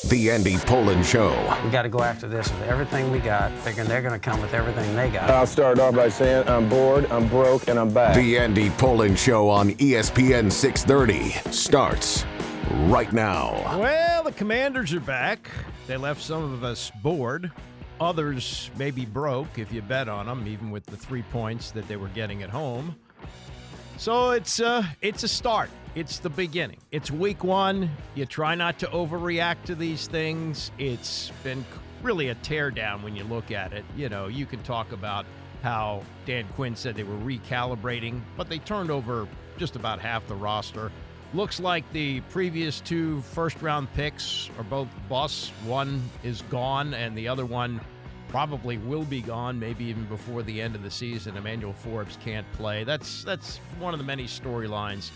The Andy Pollin Show. We got to go after this with everything we got, thinking they're going to come with everything they got. I'll start off by saying I'm bored, I'm broke, and I'm back. The Andy Pollin Show on ESPN 630 starts right now. Well, the Commanders are back. They left some of us bored. Others maybe broke if you bet on them, even with the 3 points that they were getting at home. So it's a start. It's the beginning. It's week one. You try not to overreact to these things. It's been really a teardown when you look at it. You know, you can talk about how Dan Quinn said they were recalibrating, but they turned over just about half the roster. Looks like the previous 2 first-round picks are both busts. One is gone, and the other one probably will be gone, maybe even before the end of the season. Emmanuel Forbes can't play. That's one of the many storylines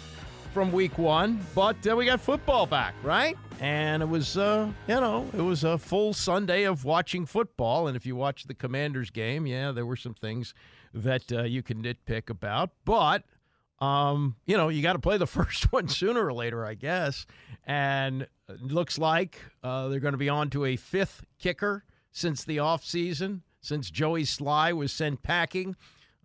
from week one. But we got football back, right? And it was, it was a full Sunday of watching football. And if you watch the Commanders game, yeah, there were some things that you can nitpick about. But you got to play the first one sooner or later, I guess. And it looks like they're going to be on to a 5th kicker since the offseason, since Joey Sly was sent packing.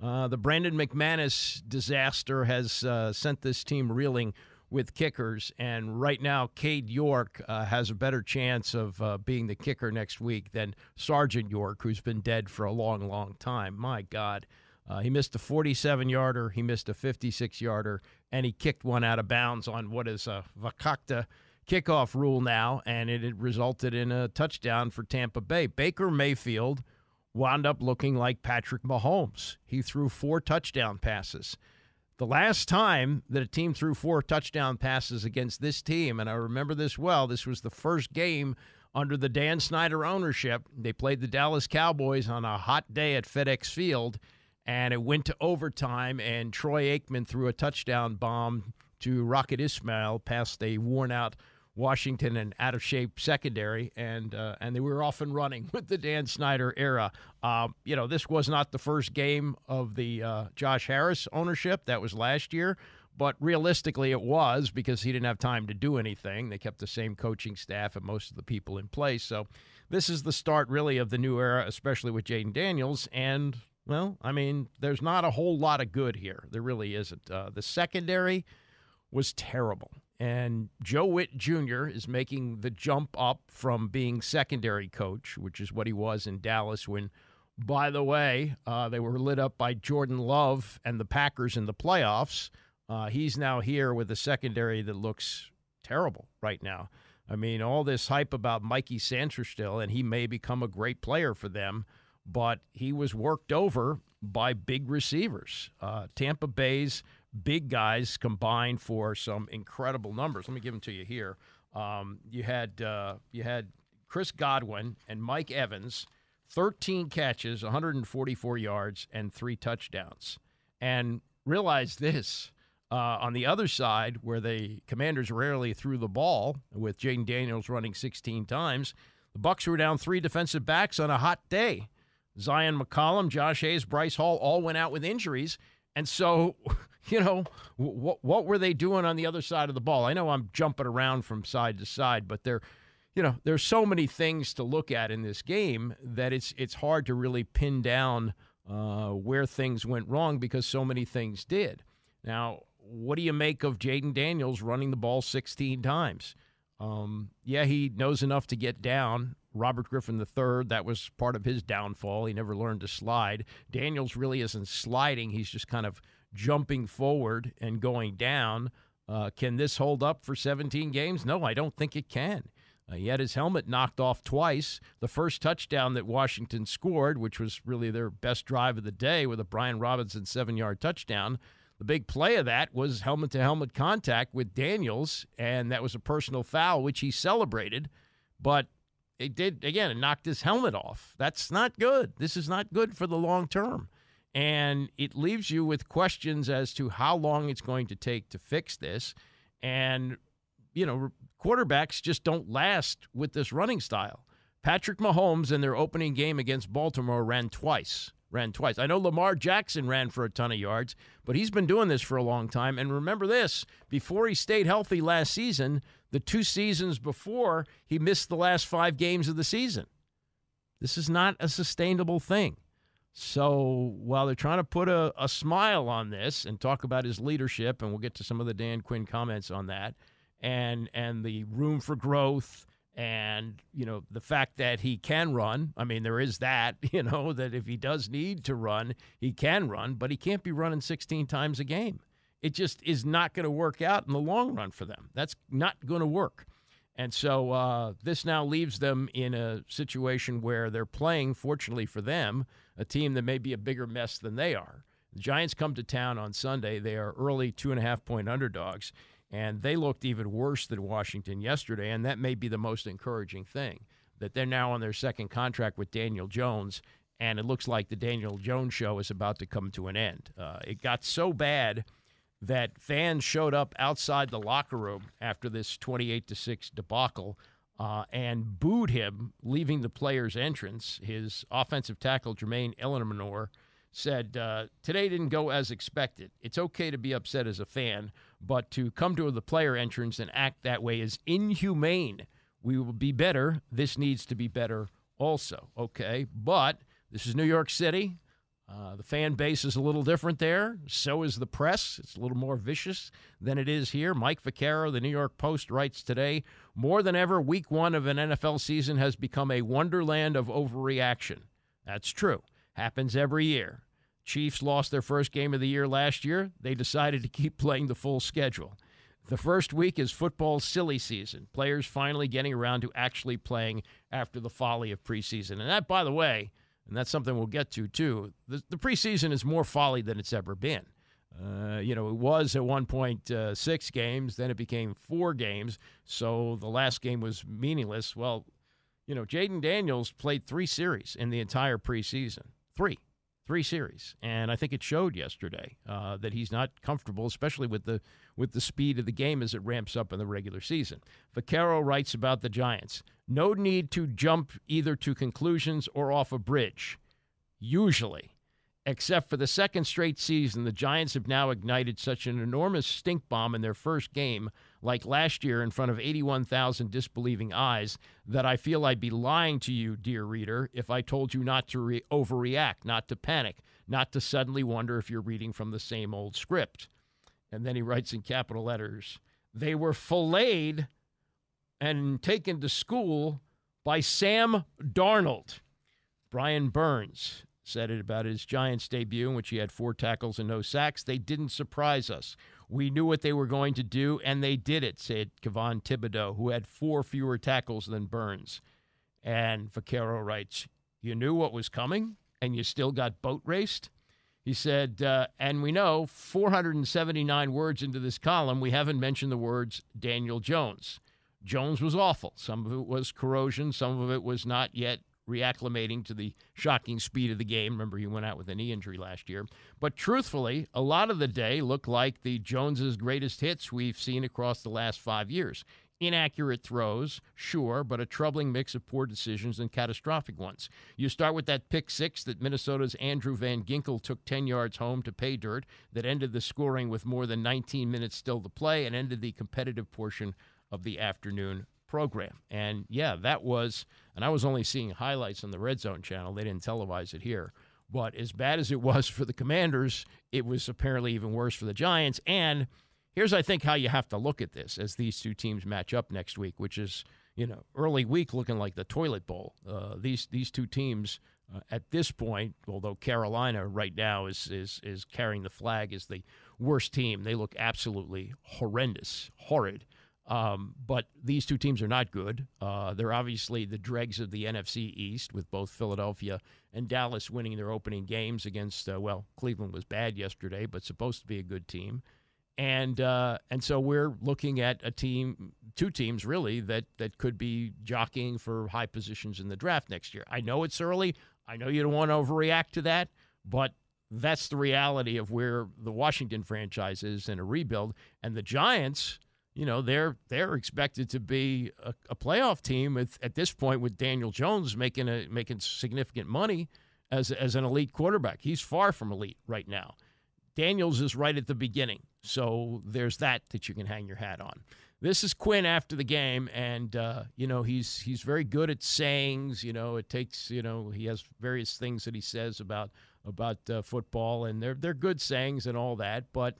The Brandon McManus disaster has sent this team reeling with kickers. And right now, Cade York has a better chance of being the kicker next week than Sergeant York, who's been dead for a long, long time. My God. He missed a 47-yarder, he missed a 56-yarder, and he kicked one out of bounds on what is a Vakakta kickoff rule now, and it resulted in a touchdown for Tampa Bay. Baker Mayfield wound up looking like Patrick Mahomes. He threw 4 touchdown passes. The last time that a team threw 4 touchdown passes against this team, and I remember this well, this was the first game under the Dan Snyder ownership. They played the Dallas Cowboys on a hot day at FedEx Field, and it went to overtime, and Troy Aikman threw a touchdown bomb to Rocket Ismail past a worn-out Washington and out-of-shape secondary, and they were off and running with the Dan Snyder era. This was not the first game of the Josh Harris ownership. That was last year, but realistically it was because he didn't have time to do anything. They kept the same coaching staff and most of the people in place. So this is the start, really, of the new era, especially with Jaden Daniels, and well, I mean, there's not a whole lot of good here. There really isn't. The secondary was terrible. And Joe Witt Jr. is making the jump up from being secondary coach, which is what he was in Dallas when, by the way, they were lit up by Jordan Love and the Packers in the playoffs. He's now here with a secondary that looks terrible right now. I mean, all this hype about Mikey Sanderstill, and he may become a great player for them, but he was worked over by big receivers. Tampa Bay's big guys combined for some incredible numbers. Let me give them to you here. You had Chris Godwin and Mike Evans, 13 catches, 144 yards, and 3 touchdowns. And realize this, on the other side, where the Commanders rarely threw the ball, with Jaden Daniels running 16 times, the Bucs were down 3 defensive backs on a hot day. Zion McCollum, Josh Hayes, Bryce Hall all went out with injuries. And so, what were they doing on the other side of the ball? I know I'm jumping around from side to side, but there's so many things to look at in this game that it's hard to really pin down where things went wrong because so many things did. Now, what do you make of Jaden Daniels running the ball 16 times? He knows enough to get down. Robert Griffin III, that was part of his downfall. He never learned to slide. Daniels really isn't sliding. He's just kind of jumping forward and going down. Can this hold up for 17 games? No, I don't think it can. He had his helmet knocked off twice. The first touchdown that Washington scored, which was really their best drive of the day with a Brian Robinson 7-yard touchdown, the big play of that was helmet-to-helmet contact with Daniels, and that was a personal foul, which he celebrated. But it did, again, it knocked his helmet off. That's not good. This is not good for the long term. And it leaves you with questions as to how long it's going to take to fix this. And, quarterbacks just don't last with this running style. Patrick Mahomes in their opening game against Baltimore ran twice. I know Lamar Jackson ran for a ton of yards, but he's been doing this for a long time. And remember this, before he stayed healthy last season, the 2 seasons before he missed the last 5 games of the season. This is not a sustainable thing. So while they're trying to put a smile on this and talk about his leadership, and we'll get to some of the Dan Quinn comments on that, and the room for growth, and, the fact that he can run. I mean, there is that, that if he does need to run, he can run, but he can't be running 16 times a game. It just is not going to work out in the long run for them. That's not going to work. And so this now leaves them in a situation where they're playing, fortunately for them, a team that may be a bigger mess than they are. The Giants come to town on Sunday. They are early 2.5-point underdogs. And they looked even worse than Washington yesterday, and that may be the most encouraging thing, that they're now on their second contract with Daniel Jones, and it looks like the Daniel Jones show is about to come to an end. It got so bad that fans showed up outside the locker room after this 28-6 debacle and booed him leaving the player's entrance. His offensive tackle, Jermaine Elinor, said, today didn't go as expected. It's okay to be upset as a fan, but to come to the player entrance and act that way is inhumane. We will be better. This needs to be better also. Okay, but this is New York City. The fan base is a little different there. So is the press. It's a little more vicious than it is here. Mike Vaccaro, the New York Post, writes today, more than ever, week 1 of an NFL season has become a wonderland of overreaction. That's true. Happens every year. Chiefs lost their first game of the year last year. They decided to keep playing the full schedule. The first week is football's silly season. Players finally getting around to actually playing after the folly of preseason. And that, by the way, and that's something we'll get to, too, the preseason is more folly than it's ever been. It was at one point 6 games, then it became 4 games, so the last game was meaningless. Well, Jaden Daniels played 3 series in the entire preseason. 3 series, and I think it showed yesterday that he's not comfortable, especially with the speed of the game as it ramps up in the regular season. Vaccaro writes about the Giants. No need to jump either to conclusions or off a bridge, usually. Except for the second straight season, the Giants have now ignited such an enormous stink bomb in their first game, like last year in front of 81,000 disbelieving eyes, that I feel I'd be lying to you, dear reader, if I told you not to overreact, not to panic, not to suddenly wonder if you're reading from the same old script. And then he writes in capital letters, they were filleted and taken to school by Sam Darnold. Brian Burns said it about his Giants debut, in which he had 4 tackles and no sacks. They didn't surprise us. We knew what they were going to do, and they did it, said Kevon Thibodeau, who had 4 fewer tackles than Burns. And Vaccaro writes, you knew what was coming, and you still got boat raced? He said, and we know 479 words into this column, we haven't mentioned the words Daniel Jones. Jones was awful. Some of it was corrosion. Some of it was not yet reacclimating to the shocking speed of the game. Remember, he went out with a knee injury last year. But truthfully, a lot of the day looked like the Jones's greatest hits we've seen across the last 5 years. Inaccurate throws, sure, but a troubling mix of poor decisions and catastrophic ones. You start with that pick 6 that Minnesota's Andrew Van Ginkel took 10 yards home to pay dirt, that ended the scoring with more than 19 minutes still to play and ended the competitive portion of the afternoon program. And yeah, that was, and I was only seeing highlights on the Red Zone channel. They didn't televise it here. But as bad as it was for the Commanders, it was apparently even worse for the Giants. And here's, I think, how you have to look at this as these 2 teams match up next week, which is, early week looking like the toilet bowl. These 2 teams at this point, although Carolina right now is carrying the flag as the worst team, they look absolutely horrendous, horrid. But these 2 teams are not good. They're obviously the dregs of the NFC East, with both Philadelphia and Dallas winning their opening games against, Cleveland was bad yesterday, but supposed to be a good team. And so we're looking at 2 teams, really, that could be jockeying for high positions in the draft next year. I know it's early. I know you don't want to overreact to that, but that's the reality of where the Washington franchise is in a rebuild. And the Giants, they're expected to be a playoff team at this point, with Daniel Jones making significant money as an elite quarterback. He's far from elite right now. Daniels is right at the beginning, so there's that you can hang your hat on. this is Quinn after the game, and he's very good at sayings. It takes he has various things that he says about football, and they're good sayings and all that. But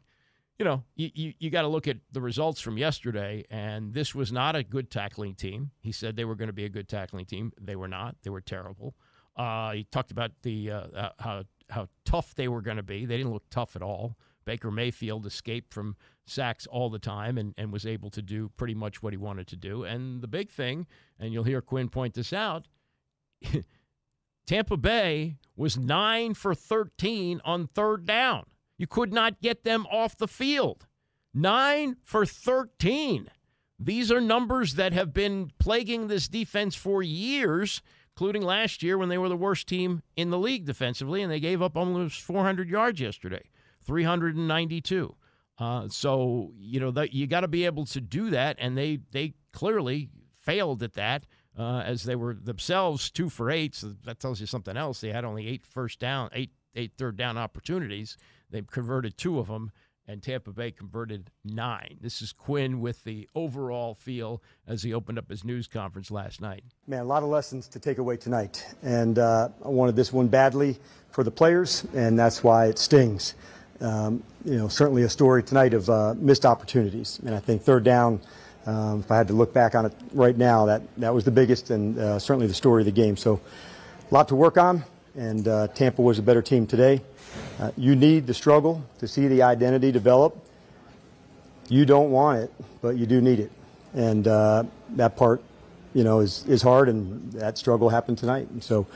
you got to look at the results from yesterday, and this was not a good tackling team. He said they were going to be a good tackling team. They were not. They were terrible. He talked about the how tough they were going to be. They didn't look tough at all. Baker Mayfield escaped from sacks all the time and was able to do pretty much what he wanted to do. And the big thing, and you'll hear Quinn point this out, Tampa Bay was 9 for 13 on third down. You could not get them off the field. 9 for 13. These are numbers that have been plaguing this defense for years, including last year when they were the worst team in the league defensively, and they gave up almost 400 yards yesterday, 392. So, you got to be able to do that, and they clearly failed at that as they were themselves 2 for 8. So that tells you something else. They had only 8 third down opportunities. They converted 2 of them, and Tampa Bay converted 9. This is Quinn with the overall feel as he opened up his news conference last night. Man, a lot of lessons to take away tonight, and I wanted this one badly for the players, and that's why it stings. Certainly a story tonight of missed opportunities, and I think third down, if I had to look back on it right now, that was the biggest and certainly the story of the game. So a lot to work on, and Tampa was a better team today. You need the struggle to see the identity develop. You don't want it, but you do need it. And that part, is hard, and that struggle happened tonight. And so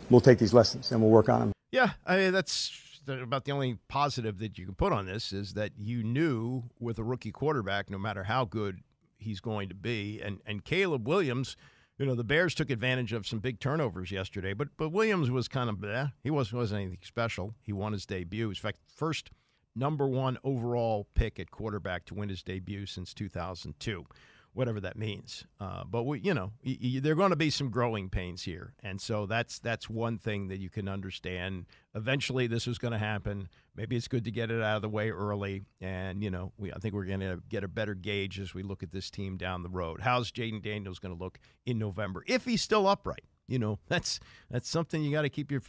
we'll take these lessons, and we'll work on them. Yeah, I mean, that's about the only positive that you can put on this is that you knew with a rookie quarterback, no matter how good he's going to be, and Caleb Williams, the Bears took advantage of some big turnovers yesterday, but Williams was kind of bleh. He wasn't anything special. He won his debut. In fact, first number 1 overall pick at quarterback to win his debut since 2002, whatever that means. But there are going to be some growing pains here, and so that's one thing that you can understand. Eventually, this is going to happen. Maybe it's good to get it out of the way early, and I think we're going to get a better gauge as we look at this team down the road. How's Jaden Daniels going to look in November if he's still upright? That's something you got to keep your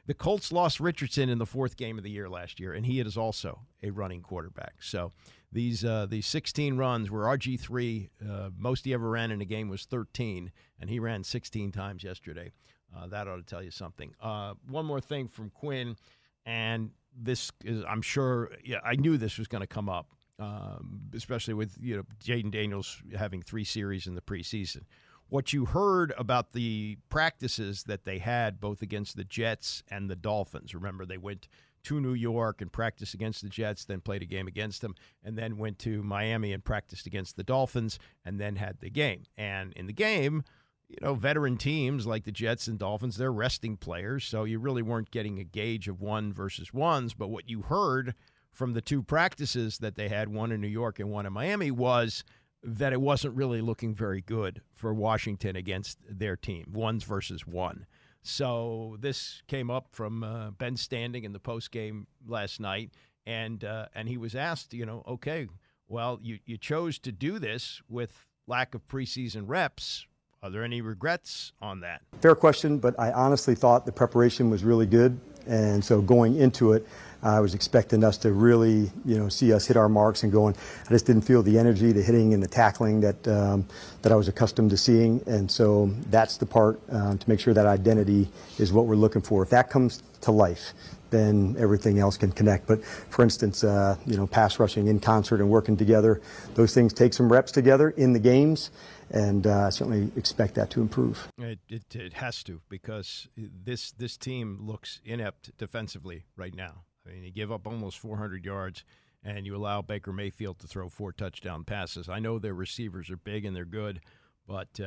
The Colts lost Richardson in the 4th game of the year last year, and he is also a running quarterback. So these 16 runs where RG3, most he ever ran in a game was 13, and he ran 16 times yesterday. That ought to tell you something. One more thing from Quinn, and this is, I'm sure, I knew this was going to come up, especially with Jaden Daniels having 3 series in the preseason. What you heard about the practices that they had both against the Jets and the Dolphins. Remember, they went to New York and practiced against the Jets, then played a game against them, and then went to Miami and practiced against the Dolphins, and then had the game. And in the game, veteran teams like the Jets and Dolphins, they're resting players, so you really weren't getting a gauge of 1 versus 1s. But what you heard from the 2 practices that they had, one in New York and one in Miami, was that it wasn't really looking very good for Washington against their team, 1s versus 1. So this came up from Ben Standing in the postgame last night, and he was asked, okay, well, you chose to do this with lack of preseason reps. Are there any regrets on that? Fair question, but I honestly thought the preparation was really good, and so going into it, I was expecting us to really, see us hit our marks and going. I just didn't feel the energy, the hitting, and the tackling that I was accustomed to seeing, and so that's the part to make sure that identity is what we're looking for. If that comes to life, then everything else can connect. But for instance, pass rushing in concert and working together, those things take some reps together in the games, and I certainly expect that to improve. It has to, because this team looks inept defensively right now. I mean, you give up almost 400 yards, and you allow Baker Mayfield to throw 4 touchdown passes. I know their receivers are big and they're good, but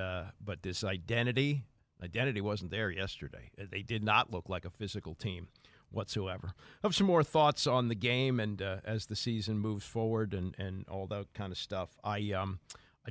this identity wasn't there yesterday. They did not look like a physical team whatsoever. I have some more thoughts on the game and as the season moves forward and all that kind of stuff. I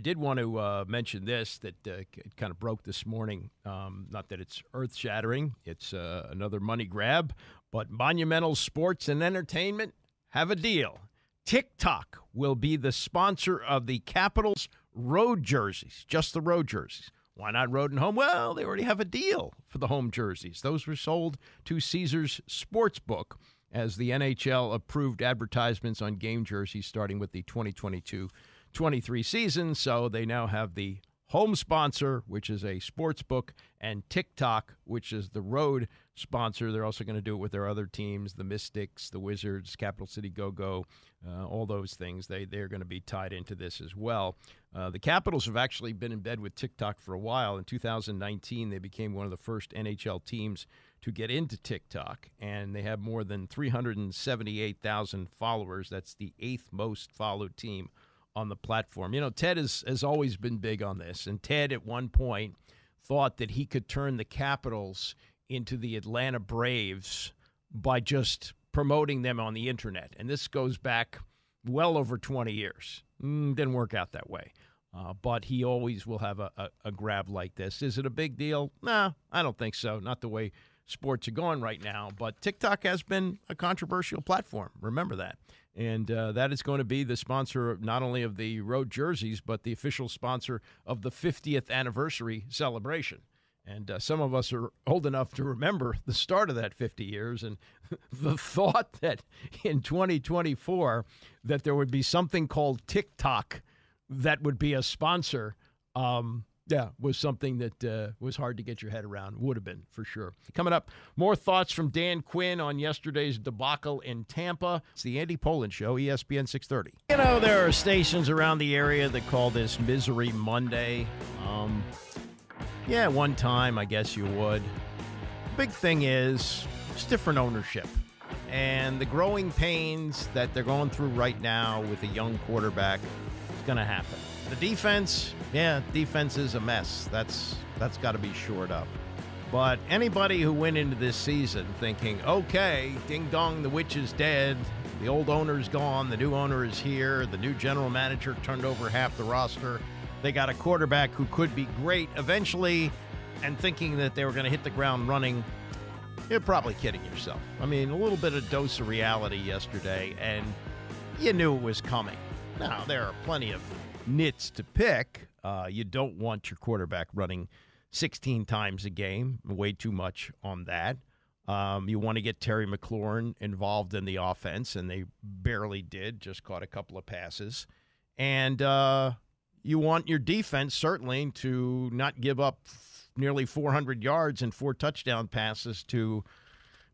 did want to mention this that it kind of broke this morning. Not that it's earth-shattering. It's another money grab. But Monumental Sports and Entertainment have a deal. TikTok will be the sponsor of the Capitals road jerseys, just the road jerseys. Why not road and home? Well, they already have a deal for the home jerseys. Those were sold to Caesars Sportsbook as the NHL approved advertisements on game jerseys starting with the 2022-23 season. So they now have the home sponsor, which is a sports book, and TikTok, which is the road sponsor. They're also going to do it with their other teams, the Mystics, the Wizards, Capital City Go-Go, all those things. They're going to be tied into this as well. The Capitals have actually been in bed with TikTok for a while. In 2019, they became one of the first NHL teams to get into TikTok, and they have more than 378,000 followers. That's the 8th most followed team on the platform. You know, Ted has always been big on this, and Ted at one point thought that he could turn the Capitals into the Atlanta Braves by just promoting them on the internet. And this goes back well over 20 years. Didn't work out that way. But he always will have a grab like this. Is it a big deal? Nah, I don't think so. Not the way sports are going right now. But TikTok has been a controversial platform. Remember that. And that is going to be the sponsor of not only of the road jerseys, but the official sponsor of the 50th anniversary celebration. And some of us are old enough to remember the start of that 50 years and the thought that in 2024 that there would be something called TikTok that would be a sponsor, was something that was hard to get your head around. Would have been, for sure. Coming up, more thoughts from Dan Quinn on yesterday's debacle in Tampa. It's the Andy Pollin Show, ESPN 630. You know, there are stations around the area that call this Misery Monday. Yeah, one time, I guess you would. Big thing is, it's different ownership. And the growing pains that they're going through right now with a young quarterback is going to happen. The defense, defense is a mess. That's got to be shored up. But anybody who went into this season thinking, okay, ding dong, the witch is dead, the old owner's gone, the new owner is here, the new general manager turned over half the roster, they got a quarterback who could be great eventually, and thinking that they were going to hit the ground running, you're probably kidding yourself. I mean, a little bit of dose of reality yesterday, and you knew it was coming. Now, there are plenty of nits to pick. You don't want your quarterback running 16 times a game, way too much on that. You want to get Terry McLaurin involved in the offense, and they barely did, just caught a couple of passes. And you want your defense, certainly, to not give up nearly 400 yards and 4 touchdown passes to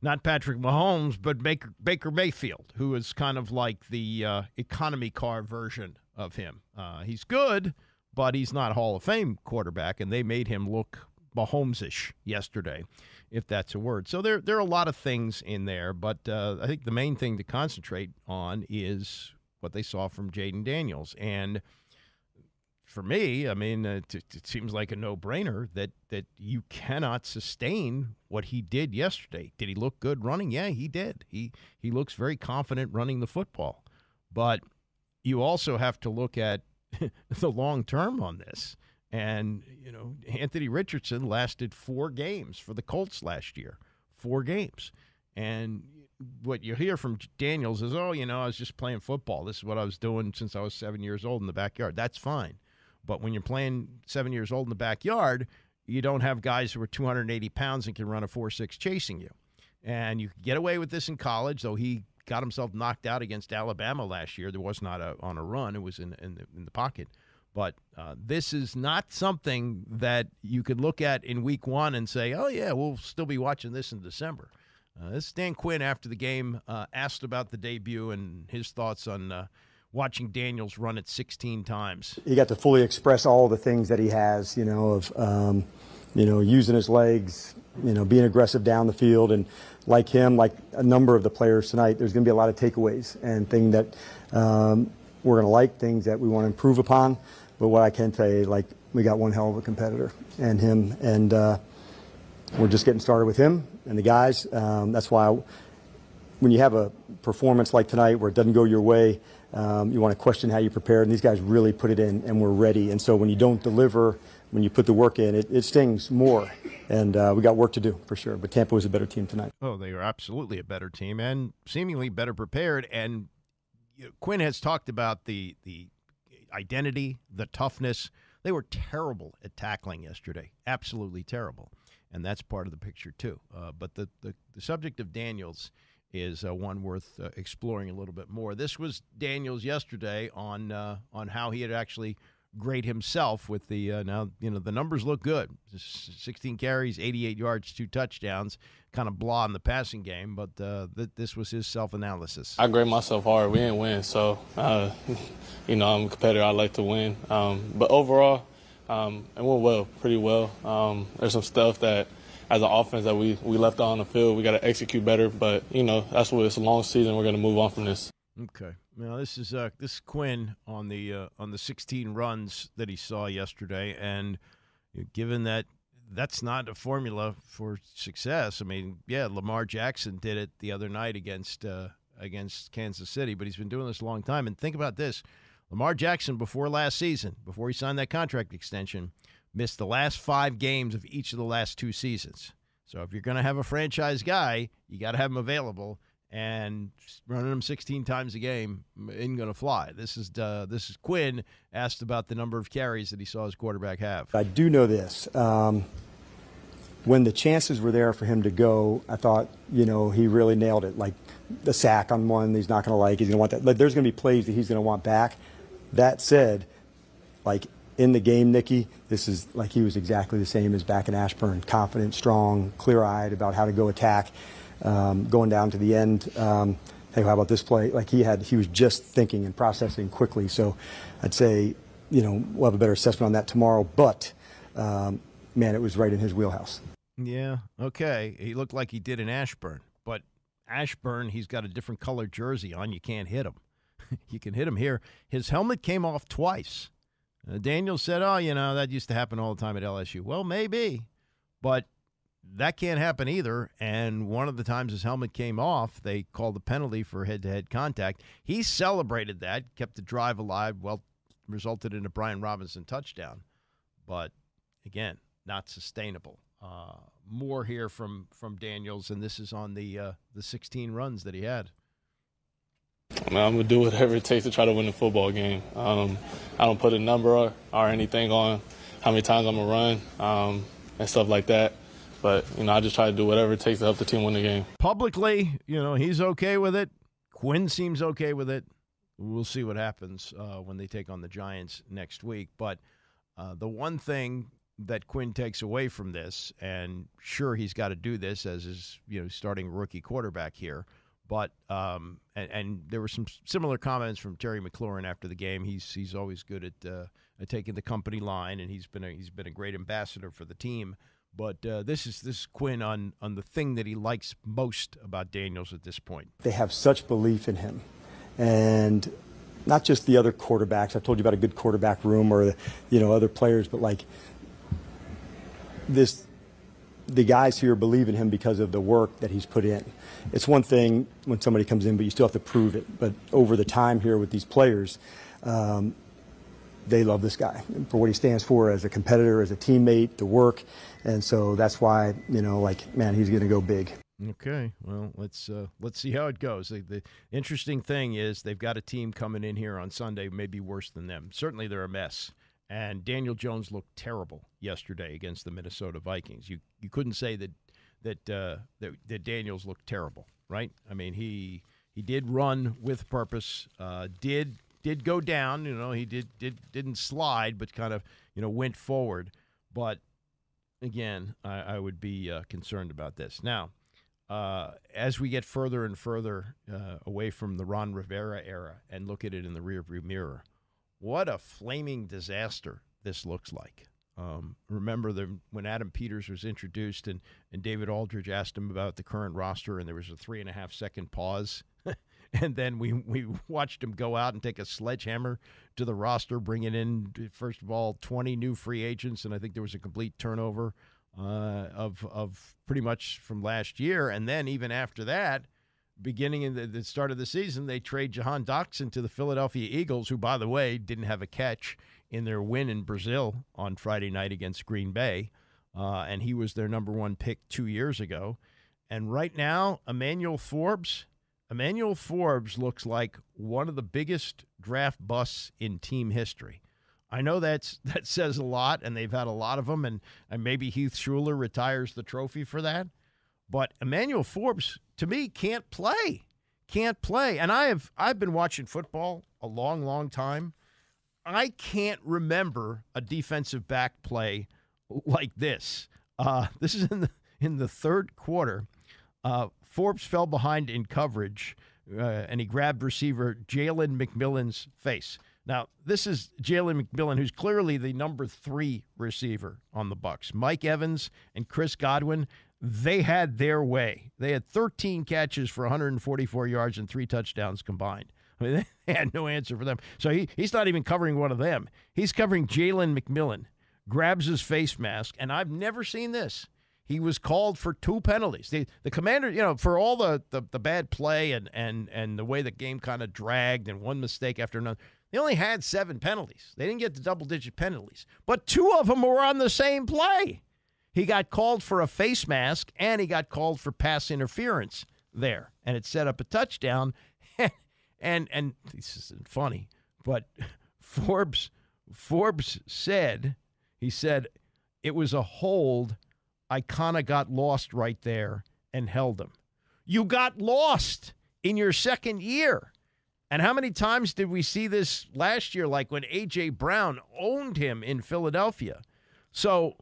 not Patrick Mahomes, but Baker Mayfield, who is kind of like the economy car version of him. He's good, but he's not a Hall of Fame quarterback, and they made him look Mahomes-ish yesterday, if that's a word. So there are a lot of things in there, but I think the main thing to concentrate on is what they saw from Jaden Daniels. And for me, I mean, it seems like a no-brainer that you cannot sustain what he did yesterday. Did he look good running? Yeah, he did. He looks very confident running the football. But you also have to look at the long term on this. And, you know, Anthony Richardson lasted 4 games for the Colts last year. 4 games. And what you hear from Daniels is, oh, you know, I was just playing football. This is what I was doing since I was 7 years old in the backyard. That's fine. But when you're playing 7 years old in the backyard, you don't have guys who are 280 pounds and can run a 4.6 chasing you. And you get away with this in college, though he got himself knocked out against Alabama last year. There was not on a run. It was in the pocket. But this is not something that you could look at in week 1 and say, oh, yeah, we'll still be watching this in December. This is Dan Quinn after the game, asked about the debut and his thoughts on watching Daniels run it 16 times. He got to fully express all the things that he has, you know, of, using his legs, being aggressive down the field. And like him, like a number of the players tonight, there's going to be a lot of takeaways and things that we're going to like, things that we want to improve upon. But what I can tell you, like, we got one hell of a competitor and him. And we're just getting started with him and the guys. That's why when you have a performance like tonight where it doesn't go your way, you want to question how you prepared, and these guys really put it in and we're ready. And so when you don't deliver, when you put the work in, it stings more. And we got work to do for sure. But Tampa was a better team tonight. Oh, they were absolutely a better team and seemingly better prepared. And Quinn has talked about the identity, the toughness. They were terrible at tackling yesterday, absolutely terrible, and that's part of the picture too. But the subject of Daniels is one worth exploring a little bit more. This was Daniels yesterday on how he had actually grade himself with the the numbers look good. 16 carries, 88 yards, 2 touchdowns, kind of blah in the passing game, but this was his self-analysis. I grade myself hard. We didn't win, so I'm a competitor. I like to win, but overall it went well, pretty well. There's some stuff that as an offense that we left out on the field, we got to execute better, but that's what it's a long season. We're going to move on from this. Okay. Now this is Quinn on the 16 runs that he saw yesterday, and given that that's not a formula for success. I mean, yeah, Lamar Jackson did it the other night against Kansas City, but he's been doing this a long time. And think about this: Lamar Jackson before last season, before he signed that contract extension, missed the last 5 games of each of the last 2 seasons. So if you're going to have a franchise guy, you got to have him available. And running him 16 times a game isn't going to fly. This is Quinn asked about the number of carries that he saw his quarterback have. I do know this. When the chances were there for him to go, I thought, he really nailed it. Like the sack on one, he's not going to like. He's going to want that. Like, there's going to be plays that he's going to want back. That said, like in the game, Nicky, this is like he was exactly the same as back in Ashburn. Confident, strong, clear-eyed about how to go attack. Going down to the end, hey, how about this play? Like he was just thinking and processing quickly. So I'd say, we'll have a better assessment on that tomorrow. But, man, it was right in his wheelhouse. Yeah, okay. He looked like he did in Ashburn. But Ashburn, he's got a different colored jersey on. You can't hit him. You can hit him here. His helmet came off twice. Daniel said, that used to happen all the time at LSU. Well, maybe. But that can't happen either, and one of the times his helmet came off, they called a penalty for head-to-head contact. He celebrated that, kept the drive alive, resulted in a Brian Robinson touchdown. But, again, not sustainable. More here from Daniels, and this is on the 16 runs that he had. I'm going to do whatever it takes to try to win the football game. I don't put a number or anything on how many times I'm going to run and stuff like that. But, I just try to do whatever it takes to help the team win the game. Publicly, he's okay with it. Quinn seems okay with it. We'll see what happens when they take on the Giants next week. But the one thing that Quinn takes away from this, and sure he's got to do this as his starting rookie quarterback here, but and there were some similar comments from Terry McLaurin after the game. He's always good at taking the company line, and he's been a great ambassador for the team. But this is Quinn on the thing that he likes most about Daniels at this point. They have such belief in him, and not just the other quarterbacks. I told you about a good quarterback room or other players, but like this, the guys here believe in him because of the work that he's put in. It's one thing when somebody comes in, but you still have to prove it. But over the time here with these players, they love this guy for what he stands for as a competitor, as a teammate, the work. And so that's why, man, he's going to go big. Okay, well, let's see how it goes. The interesting thing is they've got a team coming in here on Sunday maybe worse than them. Certainly they're a mess. And Daniel Jones looked terrible yesterday against the Minnesota Vikings. You couldn't say that Daniels looked terrible, right? I mean, he did run with purpose, did go down, he didn't slide, but kind of, went forward. But again, I would be concerned about this. Now, as we get further and further away from the Ron Rivera era and look at it in the rearview mirror, what a flaming disaster this looks like. Remember when Adam Peters was introduced and David Aldridge asked him about the current roster, and there was a 3.5-second pause. And then we watched him go out and take a sledgehammer to the roster, bringing in, first of all, 20 new free agents, and I think there was a complete turnover of pretty much from last year. And then even after that, beginning in the start of the season, they trade Jahan Dotson to the Philadelphia Eagles, who, by the way, didn't have a catch in their win in Brazil on Friday night against Green Bay, and he was their number 1 pick 2 years ago. And right now, Emmanuel Forbes, Emmanuel Forbes looks like one of the biggest draft busts in team history. I know that says a lot, and they've had a lot of them, and maybe Heath Schuler retires the trophy for that. But Emmanuel Forbes, to me, can't play. And I've been watching football a long, long time. I can't remember a defensive back play like this. This is in the third quarter. Forbes fell behind in coverage, and he grabbed receiver Jalen McMillan's face. Now, this is Jalen McMillan, who's clearly the number 3 receiver on the Bucs. Mike Evans and Chris Godwin, they had their way. They had 13 catches for 144 yards and 3 touchdowns combined. I mean, they had no answer for them. So he's not even covering one of them. He's covering Jalen McMillan, grabs his face mask, and I've never seen this. He was called for 2 penalties. The Commander, for all the bad play and the way the game kind of dragged and one mistake after another, they only had 7 penalties. They didn't get the double-digit penalties. But 2 of them were on the same play. He got called for a face mask, and he got called for pass interference there. And it set up a touchdown. and this isn't funny, but Forbes said, it was a hold. I kind of got lost right there and held him. You got lost in your second year. And how many times did we see this last year, like when A.J. Brown owned him in Philadelphia? So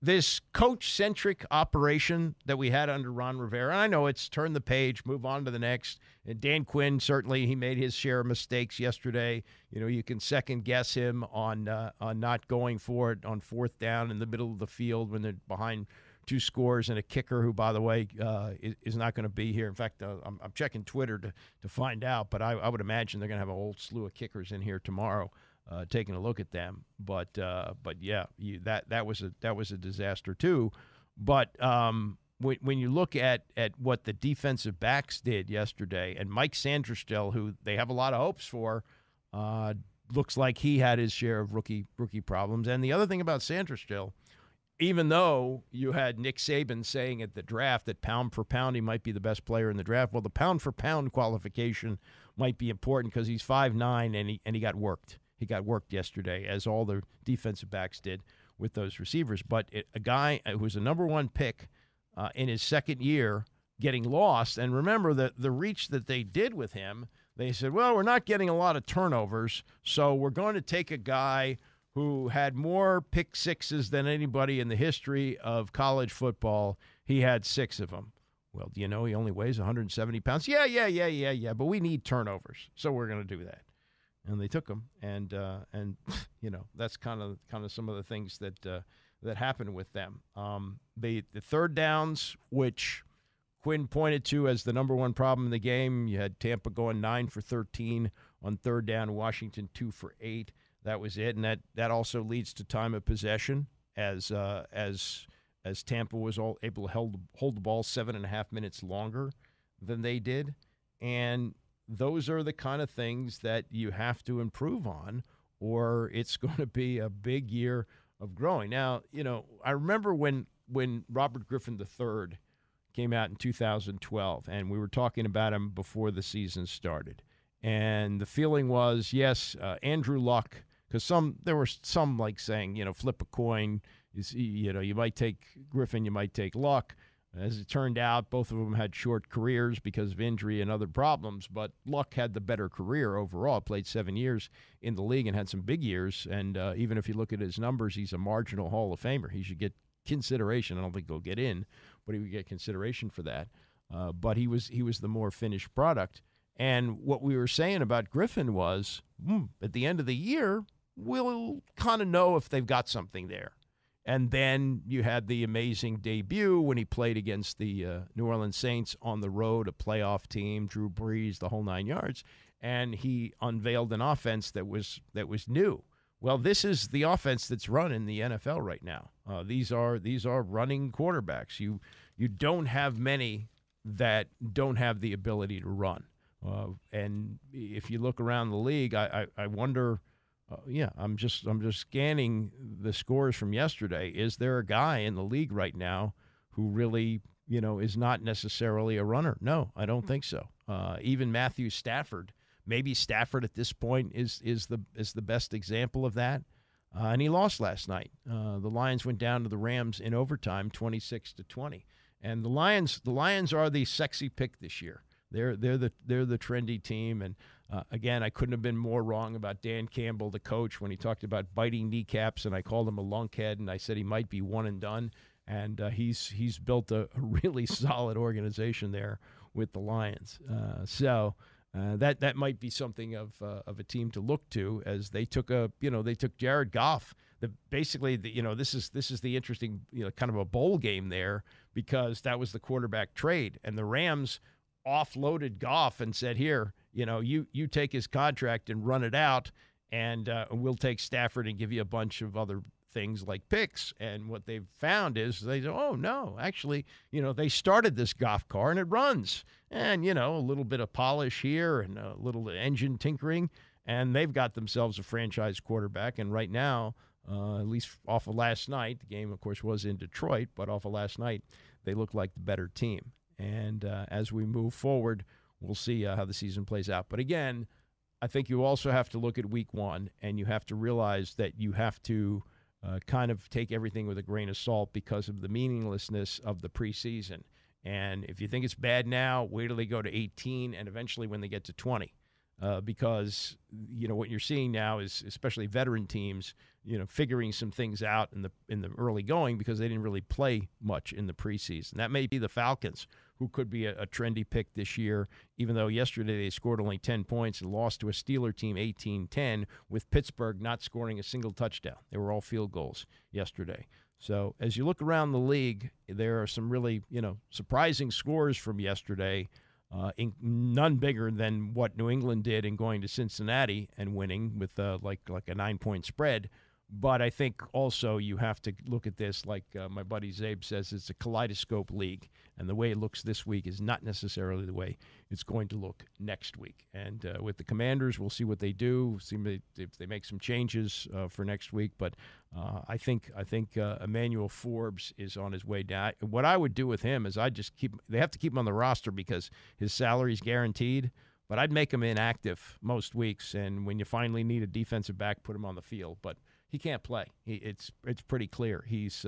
this coach-centric operation that we had under Ron Rivera, I know it's turn the page, move on to the next. And Dan Quinn, certainly he made his share of mistakes yesterday. You can second-guess him on not going for it on 4th down in the middle of the field when they're behind 2 scores and a kicker who, by the way, is not going to be here. In fact, I'm checking Twitter to find out, but I would imagine they're going to have a whole slew of kickers in here tomorrow taking a look at them. But yeah, that was a disaster too. But when you look at what the defensive backs did yesterday, and Mike Sanderstill, who they have a lot of hopes for, looks like he had his share of rookie problems. And the other thing about Sanderstill, even though you had Nick Saban saying at the draft that pound for pound he might be the best player in the draft, well, the pound for pound qualification might be important because he's 5'9", and he got worked. He got worked yesterday, as all the defensive backs did with those receivers. But a guy who was a number 1 pick in his second year getting lost, and remember that the reach that they did with him, they said, well, we're not getting a lot of turnovers, so we're going to take a guy who had more pick sixes than anybody in the history of college football. He had 6 of them. Well, do you know he only weighs 170 pounds? Yeah, but we need turnovers, so we're going to do that. And they took him, and that's kind of some of the things that happened with them. The third downs, which Quinn pointed to as the number 1 problem in the game, you had Tampa going 9 for 13 on 3rd down, Washington 2 for 8. That was it, and that also leads to time of possession as Tampa was all able to hold the ball 7.5 minutes longer than they did, and those are the kind of things that you have to improve on, or it's going to be a big year of growing. Now, I remember when Robert Griffin III came out in 2012, and we were talking about him before the season started, and the feeling was, yes, Andrew Luck. Because there were some like saying, flip a coin. You might take Griffin, you might take Luck. As it turned out, both of them had short careers because of injury and other problems. But Luck had the better career overall. Played 7 years in the league and had some big years. And even if you look at his numbers, he's a marginal Hall of Famer. He should get consideration. I don't think he'll get in, but he would get consideration for that. But he was the more finished product. And what we were saying about Griffin was, at the end of the year, we'll kind of know if they've got something there. And then you had the amazing debut when he played against the New Orleans Saints on the road, a playoff team, Drew Brees, the whole 9 yards, and he unveiled an offense that was new. Well, this is the offense that's run in the NFL right now. These are running quarterbacks. You don't have many that don't have the ability to run. And if you look around the league, I wonder. I'm just scanning the scores from yesterday. Is there a guy in the league right now who really, is not necessarily a runner? No, I don't think so. even Matthew Stafford. Maybe Stafford at this point is the best example of that. And he lost last night. The Lions went down to the Rams in overtime, 26-20. And the Lions are the sexy pick this year. They're the trendy team. And again, I couldn't have been more wrong about Dan Campbell, the coach, when he talked about biting kneecaps, and I called him a lunkhead, and I said he might be one and done. And he's built a really solid organization there with the Lions. So that might be something of a team to look to, as they took Jared Goff. This is the interesting kind of a bowl game there, because that was the quarterback trade, and the Rams offloaded Goff and said, here, you take his contract and run it out, and we'll take Stafford and give you a bunch of other things like picks. And what they've found is they say, oh, no, actually, they started this Goff car and it runs. And, a little bit of polish here and a little engine tinkering, and they've got themselves a franchise quarterback. And right now, at least off of last night, the game, of course, was in Detroit, but off of last night, they look like the better team. And as we move forward, we'll see how the season plays out. But again, I think you also have to look at week one, and you have to realize that you have to kind of take everything with a grain of salt because of the meaninglessness of the preseason. And if you think it's bad now, wait till they go to 18 and eventually when they get to 20. Because, what you're seeing now is especially veteran teams, figuring some things out in the early going because they didn't really play much in the preseason. That may be the Falcons, who could be a trendy pick this year, even though yesterday they scored only 10 points and lost to a Steeler team 18-10, with Pittsburgh not scoring a single touchdown. They were all field goals yesterday. So as you look around the league, there are some really, surprising scores from yesterday. None bigger than what New England did in going to Cincinnati and winning with like a 9-point spread. But I think also you have to look at this like my buddy Zabe says, it's a kaleidoscope league. And the way it looks this week is not necessarily the way it's going to look next week. And with the Commanders, we'll see what they do, see if they make some changes for next week. But I think Emmanuel Forbes is on his way down. What I would do with him is they have to keep him on the roster because his salary is guaranteed. But I'd make him inactive most weeks. And when you finally need a defensive back, put him on the field. But he can't play. It's pretty clear. He's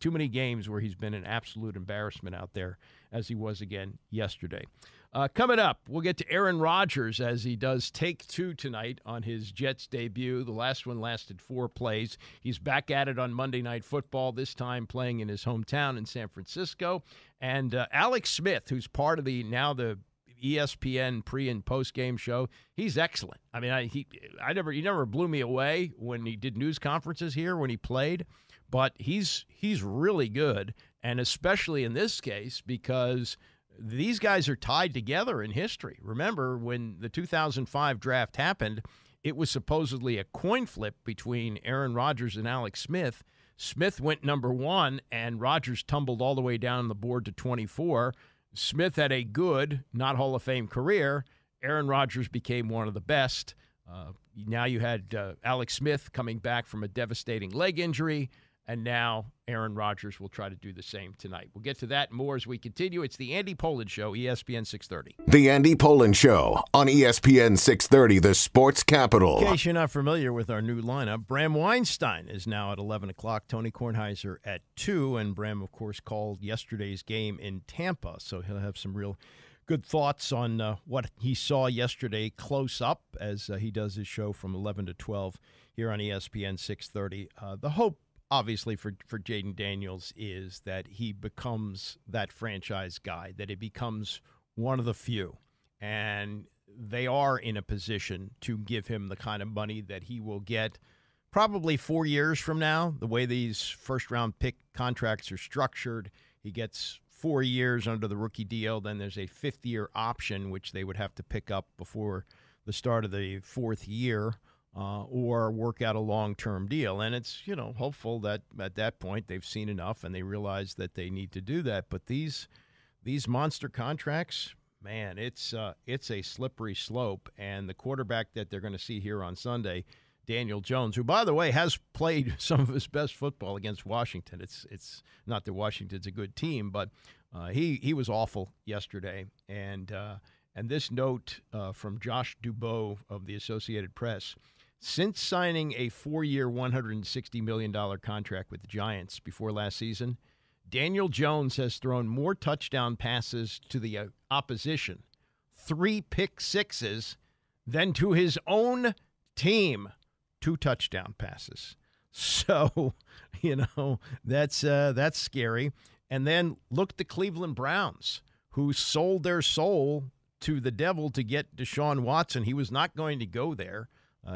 too many games where he's been an absolute embarrassment out there, as he was again yesterday. Coming up, we'll get to Aaron Rodgers as he does take two tonight on his Jets debut. The last one lasted 4 plays. He's back at it on Monday Night Football, this time playing in his hometown in San Francisco. And Alex Smith, who's part of the ESPN pre- and post-game show, he's excellent. I mean, he never blew me away when he did news conferences here when he played, but he's really good, and especially in this case because these guys are tied together in history. Remember, when the 2005 draft happened, it was supposedly a coin flip between Aaron Rodgers and Alex Smith. Smith went number 1, and Rodgers tumbled all the way down the board to 24. Smith had a good, not Hall of Fame career. Aaron Rodgers became one of the best. Now you had Alex Smith coming back from a devastating leg injury, and now Aaron Rodgers will try to do the same tonight. We'll get to that and more as we continue. It's the Andy Pollin Show, ESPN 630. The Andy Pollin Show on ESPN 630, the sports capital. In case you're not familiar with our new lineup, Bram Weinstein is now at 11 o'clock, Tony Kornheiser at 2, and Bram, of course, called yesterday's game in Tampa, so he'll have some real good thoughts on what he saw yesterday close up as he does his show from 11 to 12 here on ESPN 630. The hope, obviously, for Jaden Daniels is that he becomes that franchise guy, that he becomes one of the few. And they are in a position to give him the kind of money that he will get probably 4 years from now. The way these first-round pick contracts are structured, he gets 4 years under the rookie deal. Then there's a 5th-year option, which they would have to pick up before the start of the 4th year. Or work out a long-term deal. And it's, hopeful that at that point they've seen enough and they realize that they need to do that. But these monster contracts, man, it's a slippery slope. And the quarterback that they're going to see here on Sunday, Daniel Jones, who, by the way, has played some of his best football against Washington. It's not that Washington's a good team, but he was awful yesterday. And And this note from Josh Dubow of the Associated Press: since signing a 4-year, $160 million contract with the Giants before last season, Daniel Jones has thrown more touchdown passes to the opposition, 3 pick sixes, than to his own team, 2 touchdown passes. So, that's scary. And then look at the Cleveland Browns, who sold their soul to the devil to get Deshaun Watson. He was not going to go there.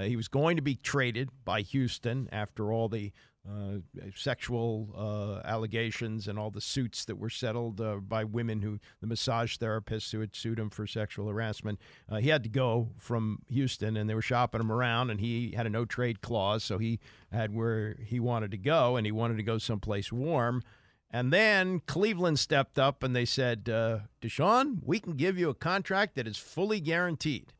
He was going to be traded by Houston after all the sexual allegations and all the suits that were settled by women, the massage therapists who had sued him for sexual harassment. He had to go from Houston, and they were shopping him around, and he had a no-trade clause, so he had where he wanted to go, and he wanted to go someplace warm. And then Cleveland stepped up, and they said, Deshaun, we can give you a contract that is fully guaranteed.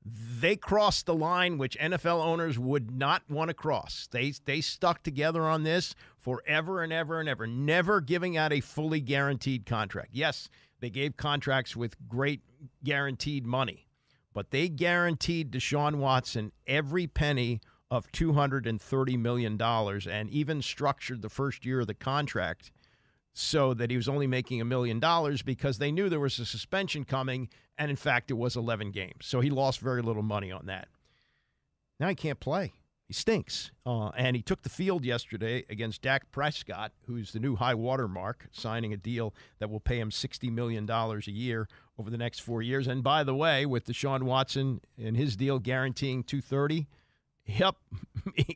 They crossed the line which NFL owners would not want to cross. They stuck together on this forever and ever and ever, never giving out a fully guaranteed contract. Yes, they gave contracts with great guaranteed money, but they guaranteed Deshaun Watson every penny of $230 million and even structured the first year of the contract so that he was only making $1 million because they knew there was a suspension coming, and in fact, it was 11 games. So he lost very little money on that. Now he can't play. He stinks. And he took the field yesterday against Dak Prescott, who's the new high water mark, signing a deal that will pay him $60 million a year over the next 4 years. And by the way, with Deshaun Watson and his deal guaranteeing $230, yep,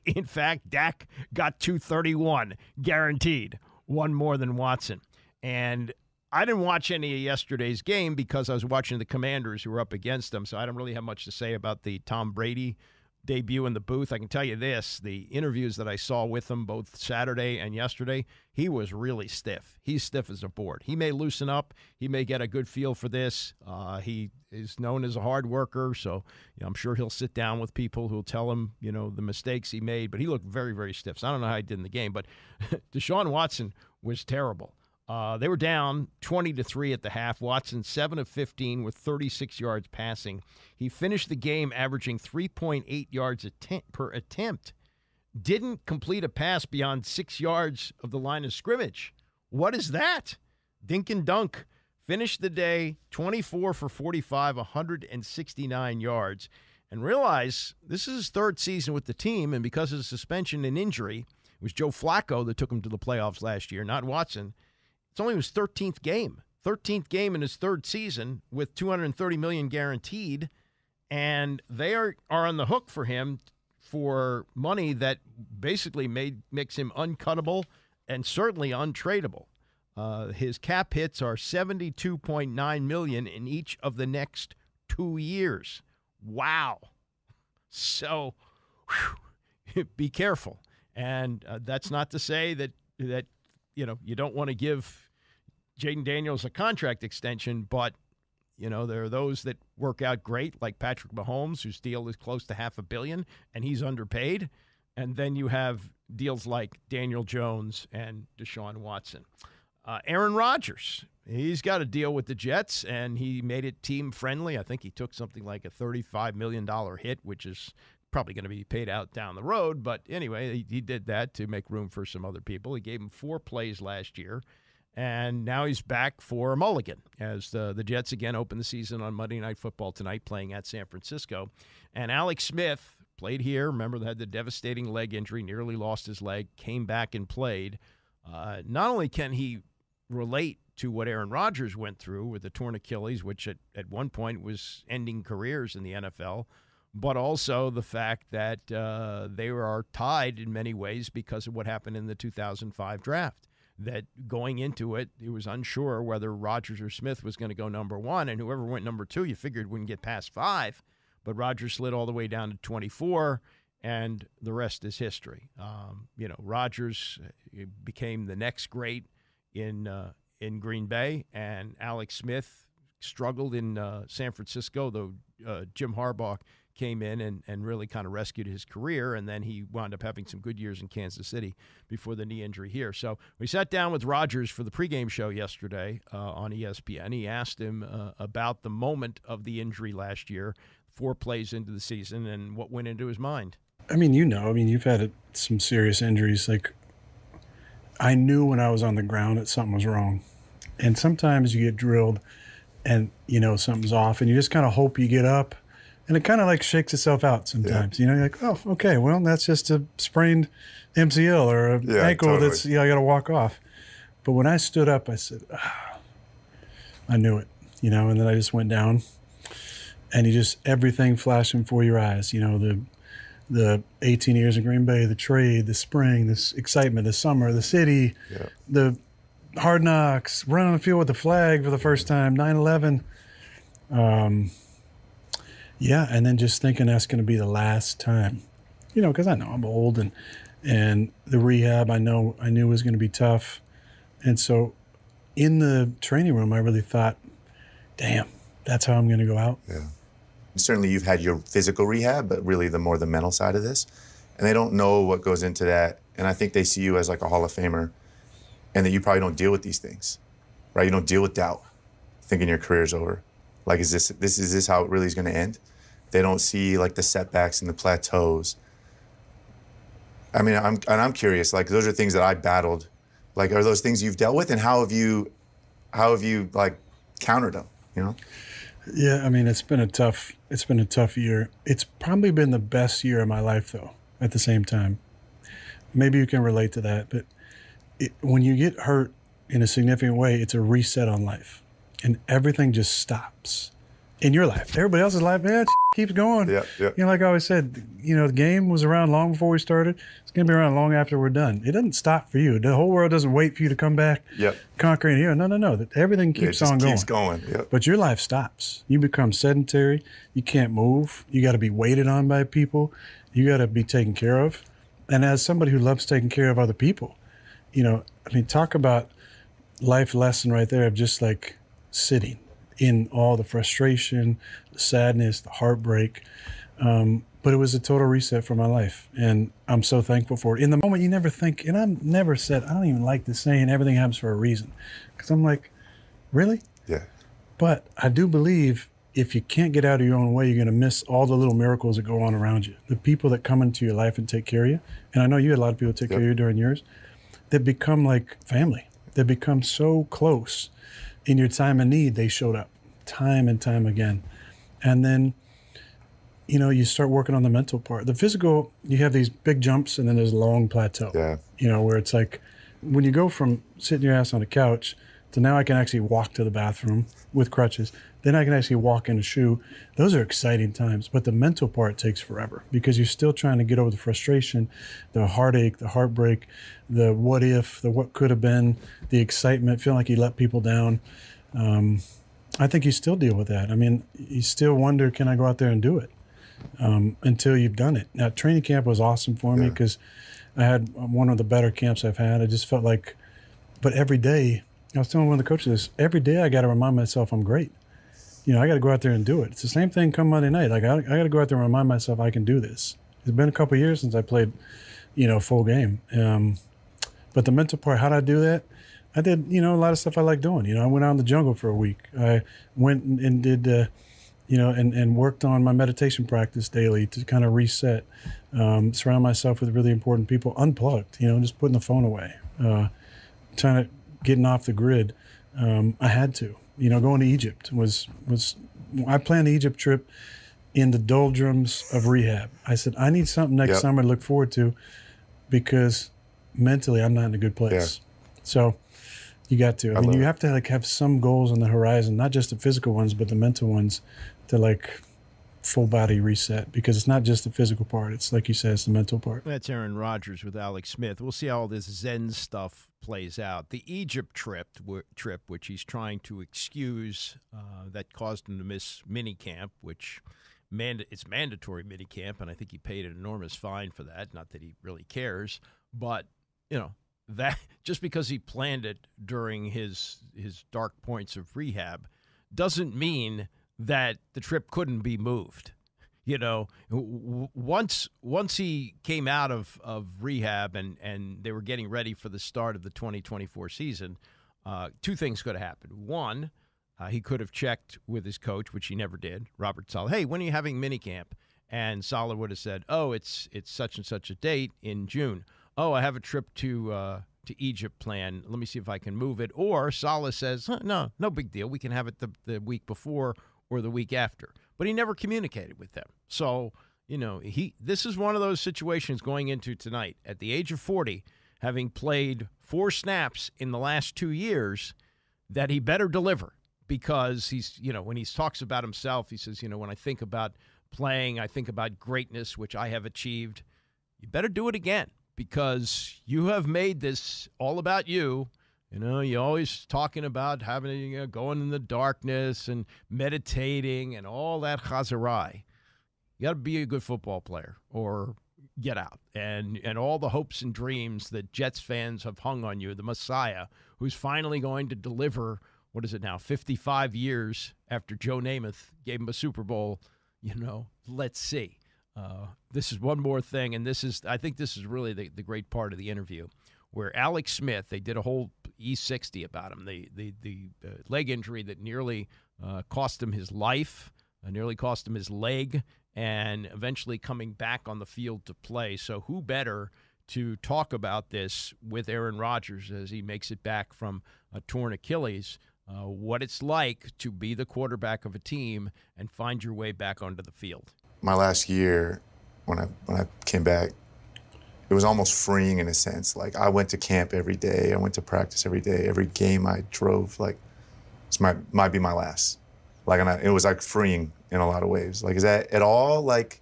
in fact, Dak got $231 guaranteed. One more than Watson. And I didn't watch any of yesterday's game because I was watching the Commanders who were up against them, so I don't really have much to say about the Tom Brady debut in the booth. I can tell you this, the interviews that I saw with him both Saturday and yesterday, he was really stiff. He's stiff as a board. He may loosen up. He may get a good feel for this. He is known as a hard worker, so I'm sure he'll sit down with people who'll tell him, the mistakes he made. But he looked very, very stiff. So I don't know how he did in the game. But Deshaun Watson was terrible. They were down 20-3 at the half. Watson 7 of 15 with 36 yards passing. He finished the game averaging 3.8 yards per attempt. Didn't complete a pass beyond 6 yards of the line of scrimmage. What is that? Dink and dunk. Finished the day 24 for 45, 169 yards. And realize this is his 3rd season with the team, and because of the suspension and injury, it was Joe Flacco that took him to the playoffs last year, not Watson. It's only his 13th game. 13th game in his 3rd season with $230 million guaranteed, and they are on the hook for him for money that basically makes him uncuttable and certainly untradeable. His cap hits are $72.9 million in each of the next 2 years. Wow. So be careful. And that's not to say that you don't want to give Jaden Daniels a contract extension, but there are those that work out great, like Patrick Mahomes, whose deal is close to $500 million, and he's underpaid. And then you have deals like Daniel Jones and Deshaun Watson. Aaron Rodgers, he's got a deal with the Jets, and he made it team-friendly. I think he took something like a $35 million hit, which is probably going to be paid out down the road. But anyway, he did that to make room for some other people. He gave him 4 plays last year, and now he's back for a mulligan as the Jets again open the season on Monday Night Football tonight, playing at San Francisco. And Alex Smith played here. Remember, they had the devastating leg injury, nearly lost his leg, came back and played. Not only can he relate to what Aaron Rodgers went through with the torn Achilles, which at one point was ending careers in the NFL, but also the fact that they are tied in many ways because of what happened in the 2005 draft. That going into it, it was unsure whether Rodgers or Smith was going to go number 1, and whoever went number 2, you figured wouldn't get past 5. But Rodgers slid all the way down to 24, and the rest is history. Rodgers became the next great in Green Bay, and Alex Smith struggled in San Francisco, though Jim Harbaugh came in and really kind of rescued his career, and then he wound up having some good years in Kansas City before the knee injury here. So we sat down with Rodgers for the pregame show yesterday on ESPN. He asked him about the moment of the injury last year, 4 plays into the season, and what went into his mind. I mean, you've had some serious injuries. Like, I knew when I was on the ground that something was wrong. And sometimes you get drilled and, something's off, and you just kind of hope you get up. And it kind of like shakes itself out sometimes. You're like, oh, okay, well, that's just a sprained MCL or an ankle totally. That's, I got to walk off. But when I stood up, I said, I knew it, and then I just went down. And everything flashing before your eyes, the 18 years in Green Bay, the trade, the spring, this excitement, the summer, the city, the hard knocks, running on the field with the flag for the first time, 9/11. And then just thinking that's going to be the last time, because I know I'm old and the rehab I knew was going to be tough. And so in the training room, I really thought, damn, that's how I'm going to go out. Yeah. Certainly you've had your physical rehab, but really the mental side of this. And they don't know what goes into that. And I think they see you as like a Hall of Famer and that you probably don't deal with these things, right? You don't deal with doubt, thinking your career's over. Like, is this how it really is going to end? They don't see like the setbacks and the plateaus. I mean, I'm curious, like those are things that I battled. Like, are those things you've dealt with, and how have you like countered them, Yeah, I mean, it's been a tough year. It's probably been the best year of my life, though, at the same time. Maybe you can relate to that, but when you get hurt in a significant way, it's a reset on life, and everything just stops in your life. Everybody else's life, man, keeps going. Yeah. Like I always said, the game was around long before we started. It's going to be around long after we're done. It doesn't stop for you. The whole world doesn't wait for you to come back, conquering here. No. Everything keeps on going. Keeps going. Yep. But your life stops. You become sedentary. You can't move. You got to be waited on by people. You got to be taken care of. And as somebody who loves taking care of other people, talk about life lesson right there of just like sitting in all the frustration, the sadness, the heartbreak. But it was a total reset for my life. And I'm so thankful for it. In the moment, you never think, and I've never said, I don't even like the saying, everything happens for a reason. Because I'm like, really? Yeah. But I do believe if you can't get out of your own way, you're going to miss all the little miracles that go on around you. The people that come into your life and take care of you. And I know you had a lot of people take care of you during yours. That become like family. They become so close. In your time of need, they showed up time and time again. And then, you start working on the mental part. The physical, you have these big jumps and then there's a long plateau. Yeah. Where it's like when you go from sitting your ass on a couch to now I can actually walk to the bathroom with crutches. Then I can actually walk in a shoe. Those are exciting times. But the mental part takes forever because you're still trying to get over the frustration, the heartache, the heartbreak, the what if, the what could have been, the excitement, feeling like you let people down. I think you still deal with that. I mean, you still wonder, can I go out there and do it? Until you've done it. Now, training camp was awesome for me because I had one of the better camps I've had. I just felt like, but every day, I was telling one of the coaches this, every day I got to remind myself I'm great. I got to go out there and do it. It's the same thing come Monday night. Like, I got to go out there and remind myself I can do this. It's been a couple of years since I played, full game. But the mental part, how did I do that? I did, a lot of stuff I like doing. I went out in the jungle for a week. I went and did, and worked on my meditation practice daily to kind of reset, surround myself with really important people, unplugged, just putting the phone away, trying to getting off the grid. I had to, going to Egypt was I planned the Egypt trip in the doldrums of rehab. I said, I need something next summer to look forward to because mentally I'm not in a good place. So you got to, I mean, you have to have some goals on the horizon, not just the physical ones, but the mental ones to full body reset because it's not just the physical part. It's like you said, it's the mental part. That's Aaron Rodgers with Alex Smith. We'll see how all this Zen stuff plays out. The Egypt trip, which he's trying to excuse, that caused him to miss minicamp, which it's mandatory minicamp, and I think he paid an enormous fine for that. Not that he really cares, but that just because he planned it during his dark points of rehab doesn't mean that the trip couldn't be moved. You know, once he came out of rehab and they were getting ready for the start of the 2024 season, two things could have happened. One, he could have checked with his coach, which he never did, Robert Saleh. Hey, when are you having minicamp? And Saleh would have said, oh, it's such and such a date in June. Oh, I have a trip to Egypt planned. Let me see if I can move it. Or Saleh says, no big deal. We can have it the week before or the week after. But he never communicated with them. So, you know, this is one of those situations going into tonight. At the age of 40, having played 4 snaps in the last 2 years, that he better deliver. Because he's, you know, when he talks about himself, he says, you know, when I think about playing, I think about greatness, which I have achieved. You better do it again, because you have made this all about you. You know, you're always talking about having, going in the darkness and meditating and all that chazarai. You got to be a good football player or get out. And all the hopes and dreams that Jets fans have hung on you, the Messiah, who's finally going to deliver, what is it now, 55 years after Joe Namath gave him a Super Bowl. You know, let's see. This is one more thing, and I think this is really the great part of the interview, where Alex Smith, they did a whole E60 about him, the leg injury that nearly cost him his life, nearly cost him his leg, and eventually coming back on the field to play. So who better to talk about this with Aaron Rodgers as he makes it back from a torn Achilles, what it's like to be the quarterback of a team and find your way back onto the field. My last year, when I came back, it was almost freeing in a sense. Like, I went to camp every day. I went to practice every day. Every game I drove, like, this might be my last. Like, and it was, like, freeing in a lot of ways. Like, is that at all, like,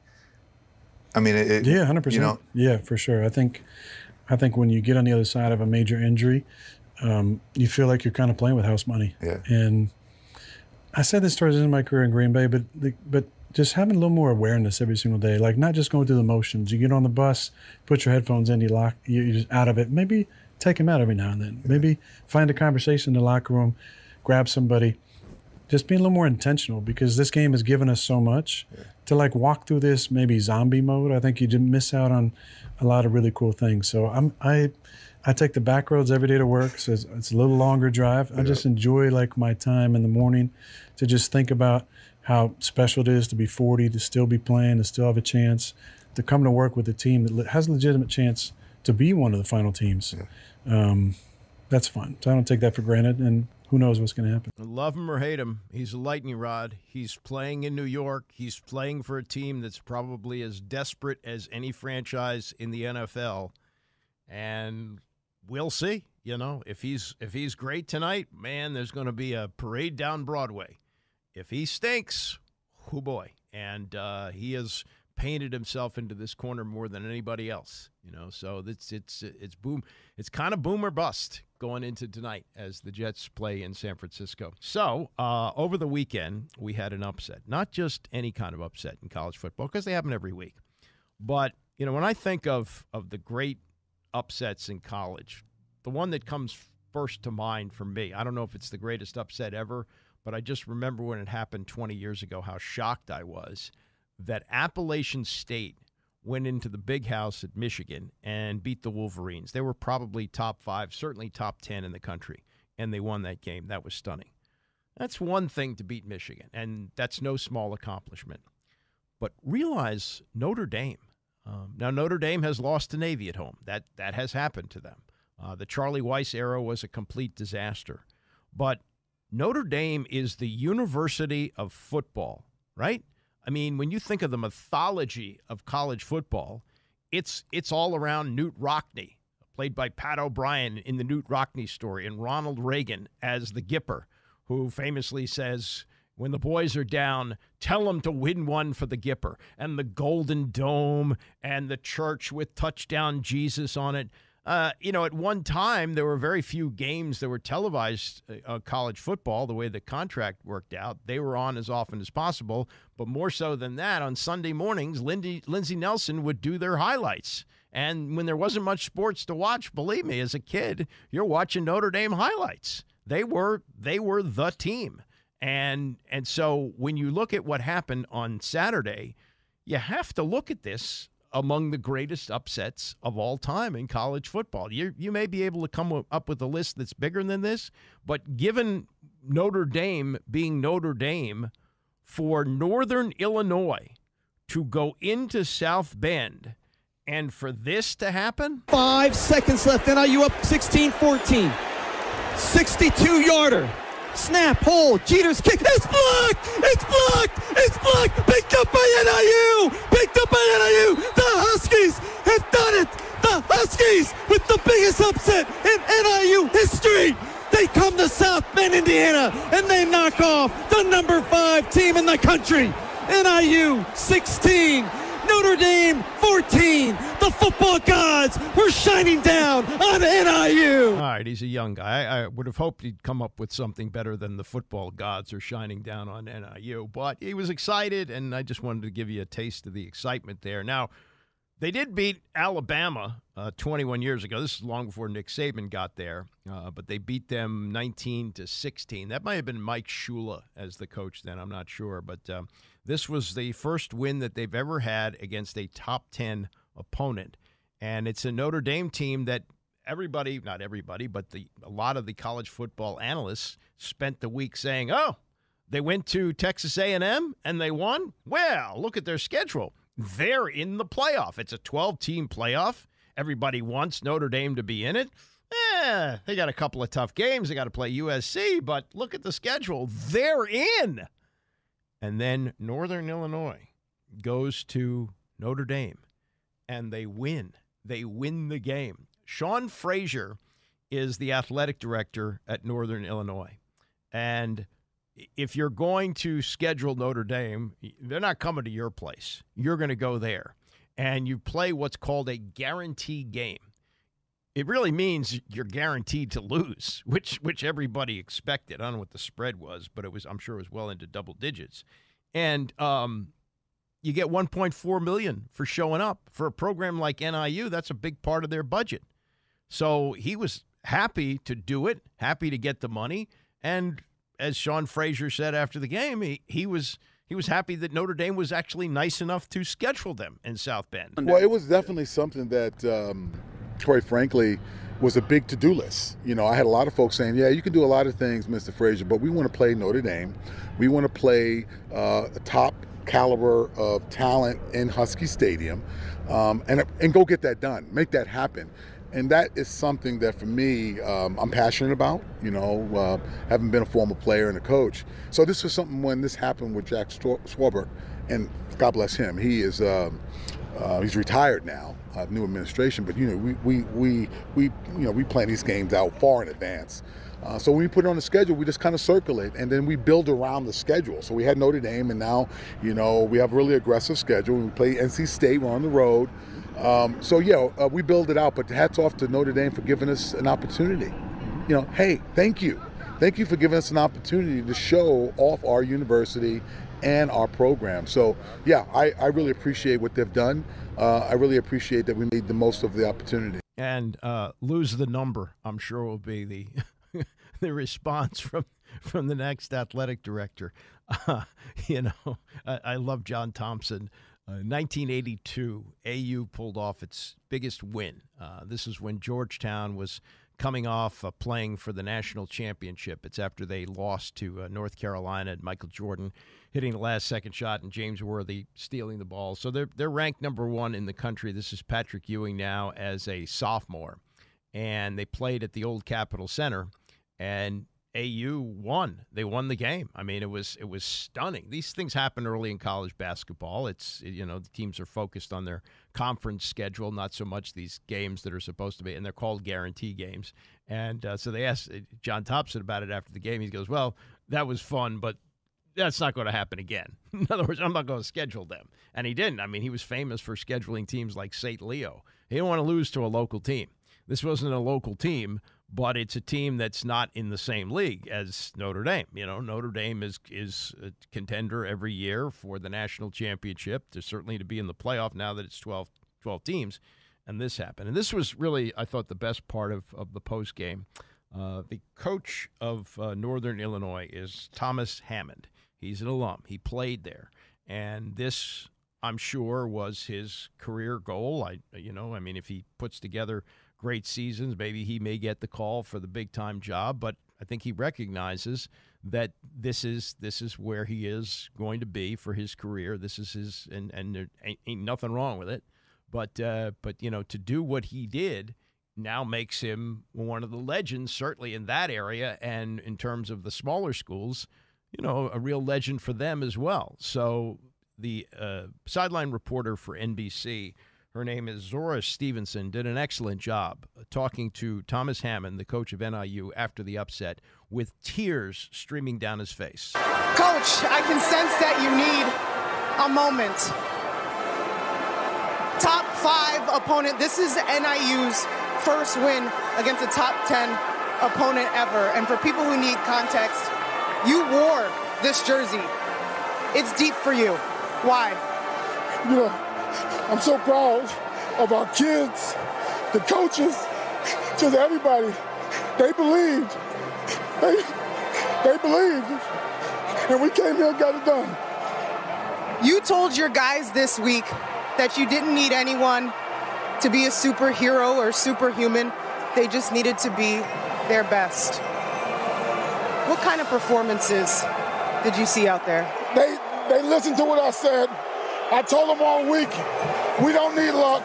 I mean, yeah, 100%. You know? Yeah, for sure. I think when you get on the other side of a major injury, you feel like you're kind of playing with house money. Yeah. And I said this towards the end of my career in Green Bay, but just having a little more awareness every single day, like not just going through the motions. You get on the bus, put your headphones in, you're just out of it. Maybe take them out every now and then. Maybe find a conversation in the locker room, grab somebody. Just being a little more intentional, because this game has given us so much. To like walk through this maybe zombie mode. I think you just miss out on a lot of really cool things. So I take the back roads every day to work. So it's a little longer drive. I just enjoy like my time in the morning to just think about how special it is to be 40, to still be playing, to still have a chance, to come to work with a team that has a legitimate chance to be one of the final teams. That's fun. So I don't take that for granted, and who knows what's going to happen. Love him or hate him, he's a lightning rod. He's playing in New York. He's playing for a team that's probably as desperate as any franchise in the NFL. And we'll see. You know, if he's great tonight, man, there's going to be a parade down Broadway. If he stinks, oh boy. And he has painted himself into this corner more than anybody else. You know, so it's boom. It's kind of boom or bust going into tonight as the Jets play in San Francisco. So over the weekend, we had an upset. Not just any kind of upset in college football, because they happen every week. But, you know, when I think of the great upsets in college, the one that comes first to mind for me, I don't know if it's the greatest upset ever, but I just remember when it happened 20 years ago, how shocked I was that Appalachian State went into the big house at Michigan and beat the Wolverines. They were probably top 5, certainly top 10 in the country, and they won that game. That was stunning. That's one thing to beat Michigan, and that's no small accomplishment. But realize Notre Dame. Now, Notre Dame has lost to Navy at home. That has happened to them. The Charlie Weiss era was a complete disaster. But Notre Dame is the University of football, right? I mean, when you think of the mythology of college football, it's all around Newt Rockne, played by Pat O'Brien in the Newt Rockne story, and Ronald Reagan as the Gipper, who famously says, when the boys are down, tell them to win one for the Gipper, and the Golden Dome and the church with Touchdown Jesus on it. You know, at one time, there were very few games that were televised college football, the way the contract worked out. They were on as often as possible. But more so than that, on Sunday mornings, Lindsey Nelson would do their highlights. And when there wasn't much sports to watch, believe me, as a kid, you're watching Notre Dame highlights. They were the team. And so when you look at what happened on Saturday, you have to look at this among the greatest upsets of all time in college football. You may be able to come up with a list that's bigger than this, but given Notre Dame being Notre Dame, for Northern Illinois to go into South Bend and for this to happen? 5 seconds left. NIU up 16-14. 62-yarder. Snap, hold, Jeter's kick. It's blocked! It's blocked! It's blocked! Picked up by NIU! Picked up by NIU! The Huskies have done it! The Huskies with the biggest upset in NIU history! They come to South Bend, Indiana, and they knock off the number 5 team in the country. NIU 16, Notre Dame 14. The football gods were shining down on NIU. All right, he's a young guy. I would have hoped he'd come up with something better than the football gods are shining down on NIU. But he was excited, and I just wanted to give you a taste of the excitement there. Now, they did beat Alabama 21 years ago. This is long before Nick Saban got there, but they beat them 19-16. That might have been Mike Shula as the coach then. I'm not sure, but this was the first win that they've ever had against a top 10 opponent, and it's a Notre Dame team that everybody, not everybody, but a lot of the college football analysts spent the week saying, "Oh, they went to Texas A&M and they won. Well, look at their schedule. They're in the playoff. It's a 12-team playoff. Everybody wants Notre Dame to be in it. They got a couple of tough games. They got to play USC, but look at the schedule. They're in." And then Northern Illinois goes to Notre Dame, and they win. They win the game. Sean Frazier is the athletic director at Northern Illinois. And if you're going to schedule Notre Dame, they're not coming to your place. You're going to go there. And you play what's called a guarantee game. It really means you're guaranteed to lose, which everybody expected. I don't know what the spread was, but I'm sure it was well into double digits. And you get $1.4 million for showing up. For a program like NIU, that's a big part of their budget. So he was happy to do it, happy to get the money, and as Sean Frazier said after the game, he was happy that Notre Dame was actually nice enough to schedule them in South Bend. Well, it was definitely something that, quite frankly, was a big to-do list. You know, I had a lot of folks saying, "Yeah, you can do a lot of things, Mr. Frazier, but we want to play Notre Dame. We want to play a top caliber of talent in Husky Stadium, and go get that done, make that happen." And that is something that, for me, I'm passionate about, having been a former player and a coach. So this was something when this happened with Jack Swarbrick, and God bless him, he is he's retired now, new administration, but, we plan these games out far in advance. So when we put it on the schedule, we just kind of circle it, and then we build around the schedule. So we had Notre Dame, and now, we have a really aggressive schedule. We play NC State, we're on the road. We build it out, but hats off to Notre Dame for giving us an opportunity. Hey, thank you. Thank you for giving us an opportunity to show off our university and our program. So, I really appreciate what they've done. I really appreciate that we made the most of the opportunity. And lose the number, I'm sure, will be the the response from the next athletic director. I love John Thompson. 1982, AU pulled off its biggest win. This is when Georgetown was coming off playing for the national championship. It's after they lost to North Carolina and Michael Jordan hitting the last second shot and James Worthy stealing the ball. So they're ranked number 1 in the country. This is Patrick Ewing now as a sophomore. And they played at the old Capitol Center, and AU won. They won the game. I mean, it was stunning. These things happen early in college basketball. It's, the teams are focused on their conference schedule, not so much these games that are supposed to be, and they're called guarantee games. And so they asked John Thompson about it after the game. He goes, "Well, that was fun, but that's not going to happen again." In other words, I'm not going to schedule them. And he didn't. I mean, he was famous for scheduling teams like St. Leo. He didn't want to lose to a local team. This wasn't a local team, but it's a team that's not in the same league as Notre Dame. Notre Dame is a contender every year for the national championship. There's certainly to be in the playoff now that it's 12 teams, and this happened. And this was really, I thought, the best part of the post game. The coach of Northern Illinois is Thomas Hammond. He's an alum. He played there. And this I'm sure, was his career goal. If he puts together great seasons, maybe he may get the call for the big-time job, but I think he recognizes that this is where he is going to be for his career. This is his, and there ain't nothing wrong with it. But to do what he did now makes him one of the legends, certainly in that area, and in terms of the smaller schools, a real legend for them as well. So the sideline reporter for NBC, her name is Zora Stevenson, did an excellent job talking to Thomas Hammond, the coach of NIU, after the upset, with tears streaming down his face. Coach, I can sense that you need a moment. Top 5 opponent. This is NIU's first win against a top 10 opponent ever. And for people who need context, you wore this jersey. It's deep for you. Why? I'm so proud of our kids, the coaches, just everybody. They believed. They believed. And we came here and got it done. You told your guys this week that you didn't need anyone to be a superhero or superhuman. They just needed to be their best. What kind of performances did you see out there? They listened to what I said. I told them all week, we don't need luck.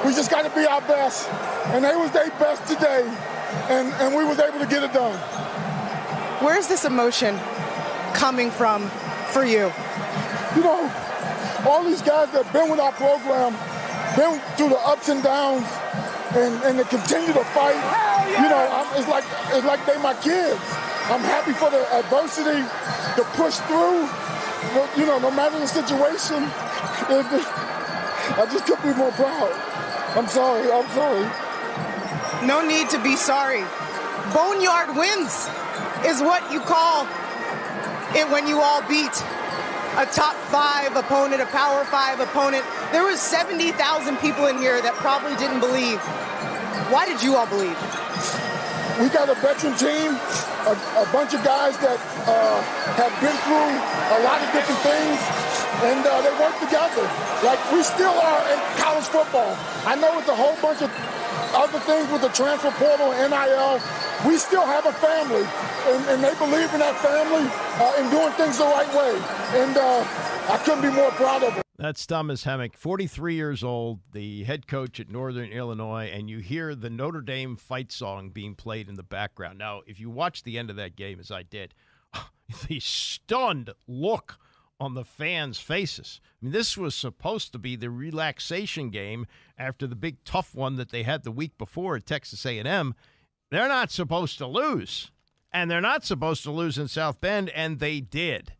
We just got to be our best. And they was their best today, and we was able to get it done. Where's this emotion coming from for you? All these guys that have been with our program, been through the ups and downs, and they continue to fight. It's like they my kids. I'm happy for the adversity to push through. No matter the situation, I just couldn't be more proud. I'm sorry. No need to be sorry. Boneyard wins is what you call it when you all beat a top 5 opponent, a power 5 opponent. There was 70,000 people in here that probably didn't believe. Why did you all believe? We got a veteran team, a bunch of guys that have been through a lot of different things, and they work together. Like we still are in college football. I know it's a whole bunch of other things with the transfer portal and NIL. We still have a family, and they believe in that family and doing things the right way. And I couldn't be more proud of them. That's Thomas Hammock, 43 years old, the head coach at Northern Illinois, and you hear the Notre Dame fight song being played in the background. Now, if you watch the end of that game, as I did, the stunned look on the fans' faces. I mean, this was supposed to be the relaxation game after the big tough one that they had the week before at Texas A&M. They're not supposed to lose, and they're not supposed to lose in South Bend, and they did.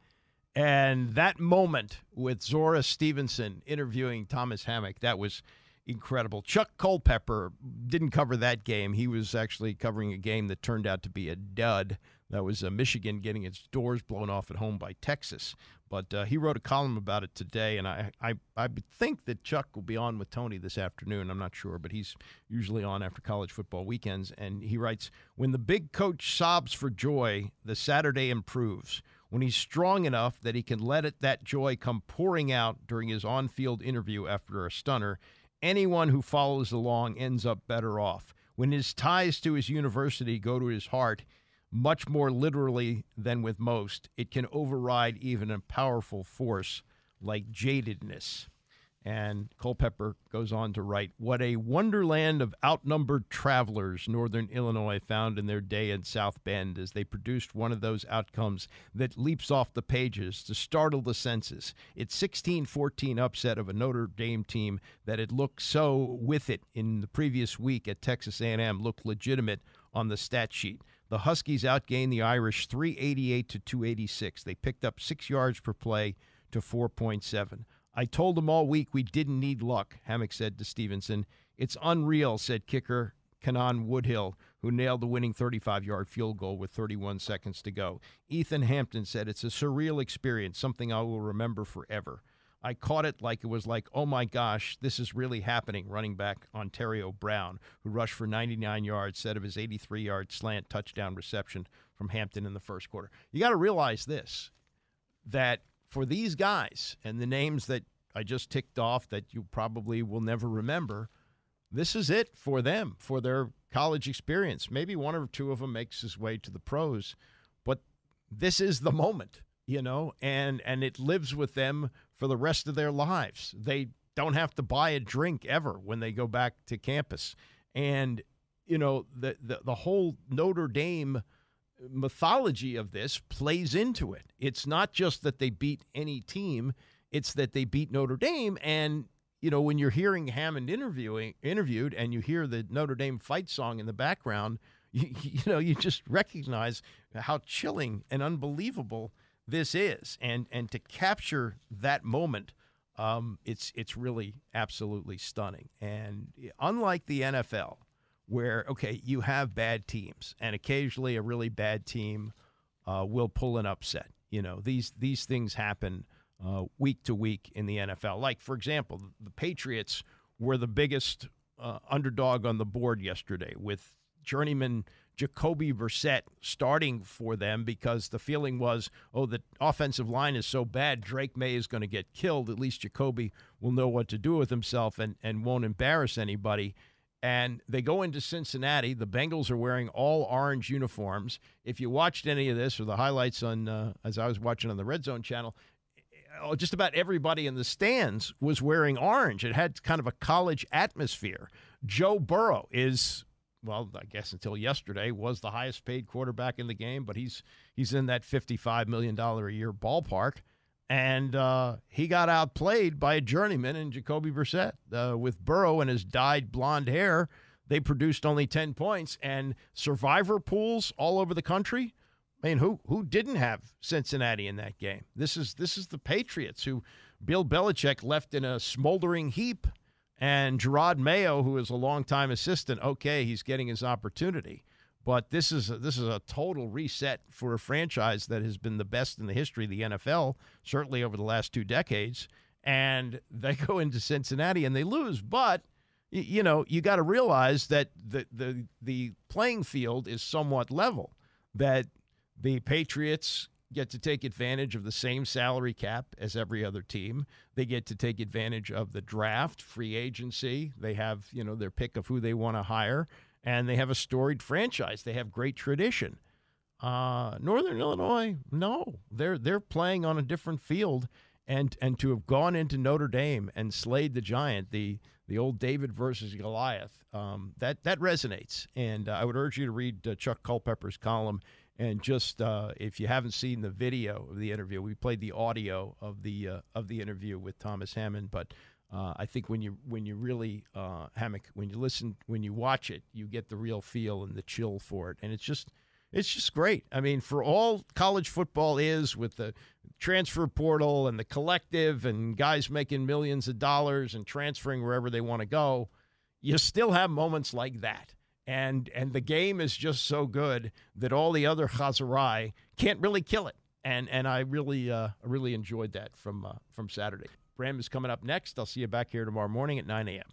And that moment with Zora Stevenson interviewing Thomas Hammock, that was incredible. Chuck Culpepper didn't cover that game. He was actually covering a game that turned out to be a dud. That was Michigan getting its doors blown off at home by Texas. But he wrote a column about it today, and I think that Chuck will be on with Tony this afternoon. I'm not sure, but he's usually on after college football weekends. And he writes, when the big coach sobs for joy, the Saturday improves. When he's strong enough that he can let that joy come pouring out during his on-field interview after a stunner, anyone who follows along ends up better off. When his ties to his university go to his heart, much more literally than with most, it can override even a powerful force like jadedness. And Culpepper goes on to write, what a wonderland of outnumbered travelers Northern Illinois found in their day in South Bend as they produced one of those outcomes that leaps off the pages to startle the senses. Its 16-14 upset of a Notre Dame team that had looked so with it in the previous week at Texas A&M looked legitimate on the stat sheet. The Huskies outgained the Irish 388 to 286. They picked up 6 yards per play to 4.7. I told them all week we didn't need luck, Hammock said to Stevenson. It's unreal, said kicker Kanan Woodhill, who nailed the winning 35-yard field goal with 31 seconds to go. Ethan Hampton said it's a surreal experience, something I will remember forever. I caught it like it was like, oh my gosh, this is really happening, running back Ontario Brown, who rushed for 99 yards, set of his 83-yard slant touchdown reception from Hampton in the first quarter. You got to realize this, that for these guys and the names that I just ticked off that you probably will never remember, this is it for them, for their college experience. Maybe one or two of them makes his way to the pros, but this is the moment, and it lives with them for the rest of their lives. They don't have to buy a drink ever when they go back to campus. And, the whole Notre Dame mythology of this plays into it. It's not just that they beat any team, it's that they beat Notre Dame. And, when you're hearing Hammond interviewed and you hear the Notre Dame fight song in the background, you just recognize how chilling and unbelievable this is. And to capture that moment, it's really absolutely stunning. And unlike the NFL, where, okay, you have bad teams, and occasionally a really bad team will pull an upset. These things happen week to week in the NFL. Like, for example, the Patriots were the biggest underdog on the board yesterday, with journeyman Jacoby Brissett starting for them, because the feeling was, the offensive line is so bad, Drake May is going to get killed. At least Jacoby will know what to do with himself and won't embarrass anybody. And they go into Cincinnati. The Bengals are wearing all orange uniforms. If you watched any of this or the highlights on, as I was watching on the Red Zone channel, just about everybody in the stands was wearing orange. It had kind of a college atmosphere. Joe Burrow is, well, I guess until yesterday, was the highest paid quarterback in the game, but he's in that $55 million a year ballpark. And he got outplayed by a journeyman in Jacoby Brissett. With Burrow and his dyed blonde hair, they produced only 10 points. And survivor pools all over the country. I mean, who didn't have Cincinnati in that game? This is the Patriots, who Bill Belichick left in a smoldering heap. And Gerard Mayo, who is a longtime assistant, okay, he's getting his opportunity. But this is a total reset for a franchise that has been the best in the history of the NFL, certainly over the last 2 decades. And they go into Cincinnati and they lose. But, you got to realize that the playing field is somewhat level, that the Patriots get to take advantage of the same salary cap as every other team. They get to take advantage of the draft, free agency. They have, their pick of who they want to hire. And they have a storied franchise. They have great tradition. Northern Illinois, no. They're playing on a different field. And to have gone into Notre Dame and slayed the giant, the old David versus Goliath, that resonates. And I would urge you to read Chuck Culpepper's column. And just if you haven't seen the video of the interview, we played the audio of the interview with Thomas Hammond. But I think when you really Hammock, when you watch it, you get the real feel and the chill for it, and it's just great. I mean, for all college football is, with the transfer portal and the collective and guys making millions of dollars and transferring wherever they want to go, you still have moments like that. And the game is just so good that all the other chazarai can't really kill it. And I really enjoyed that from Saturday. Bram is coming up next. I'll see you back here tomorrow morning at 9 a.m.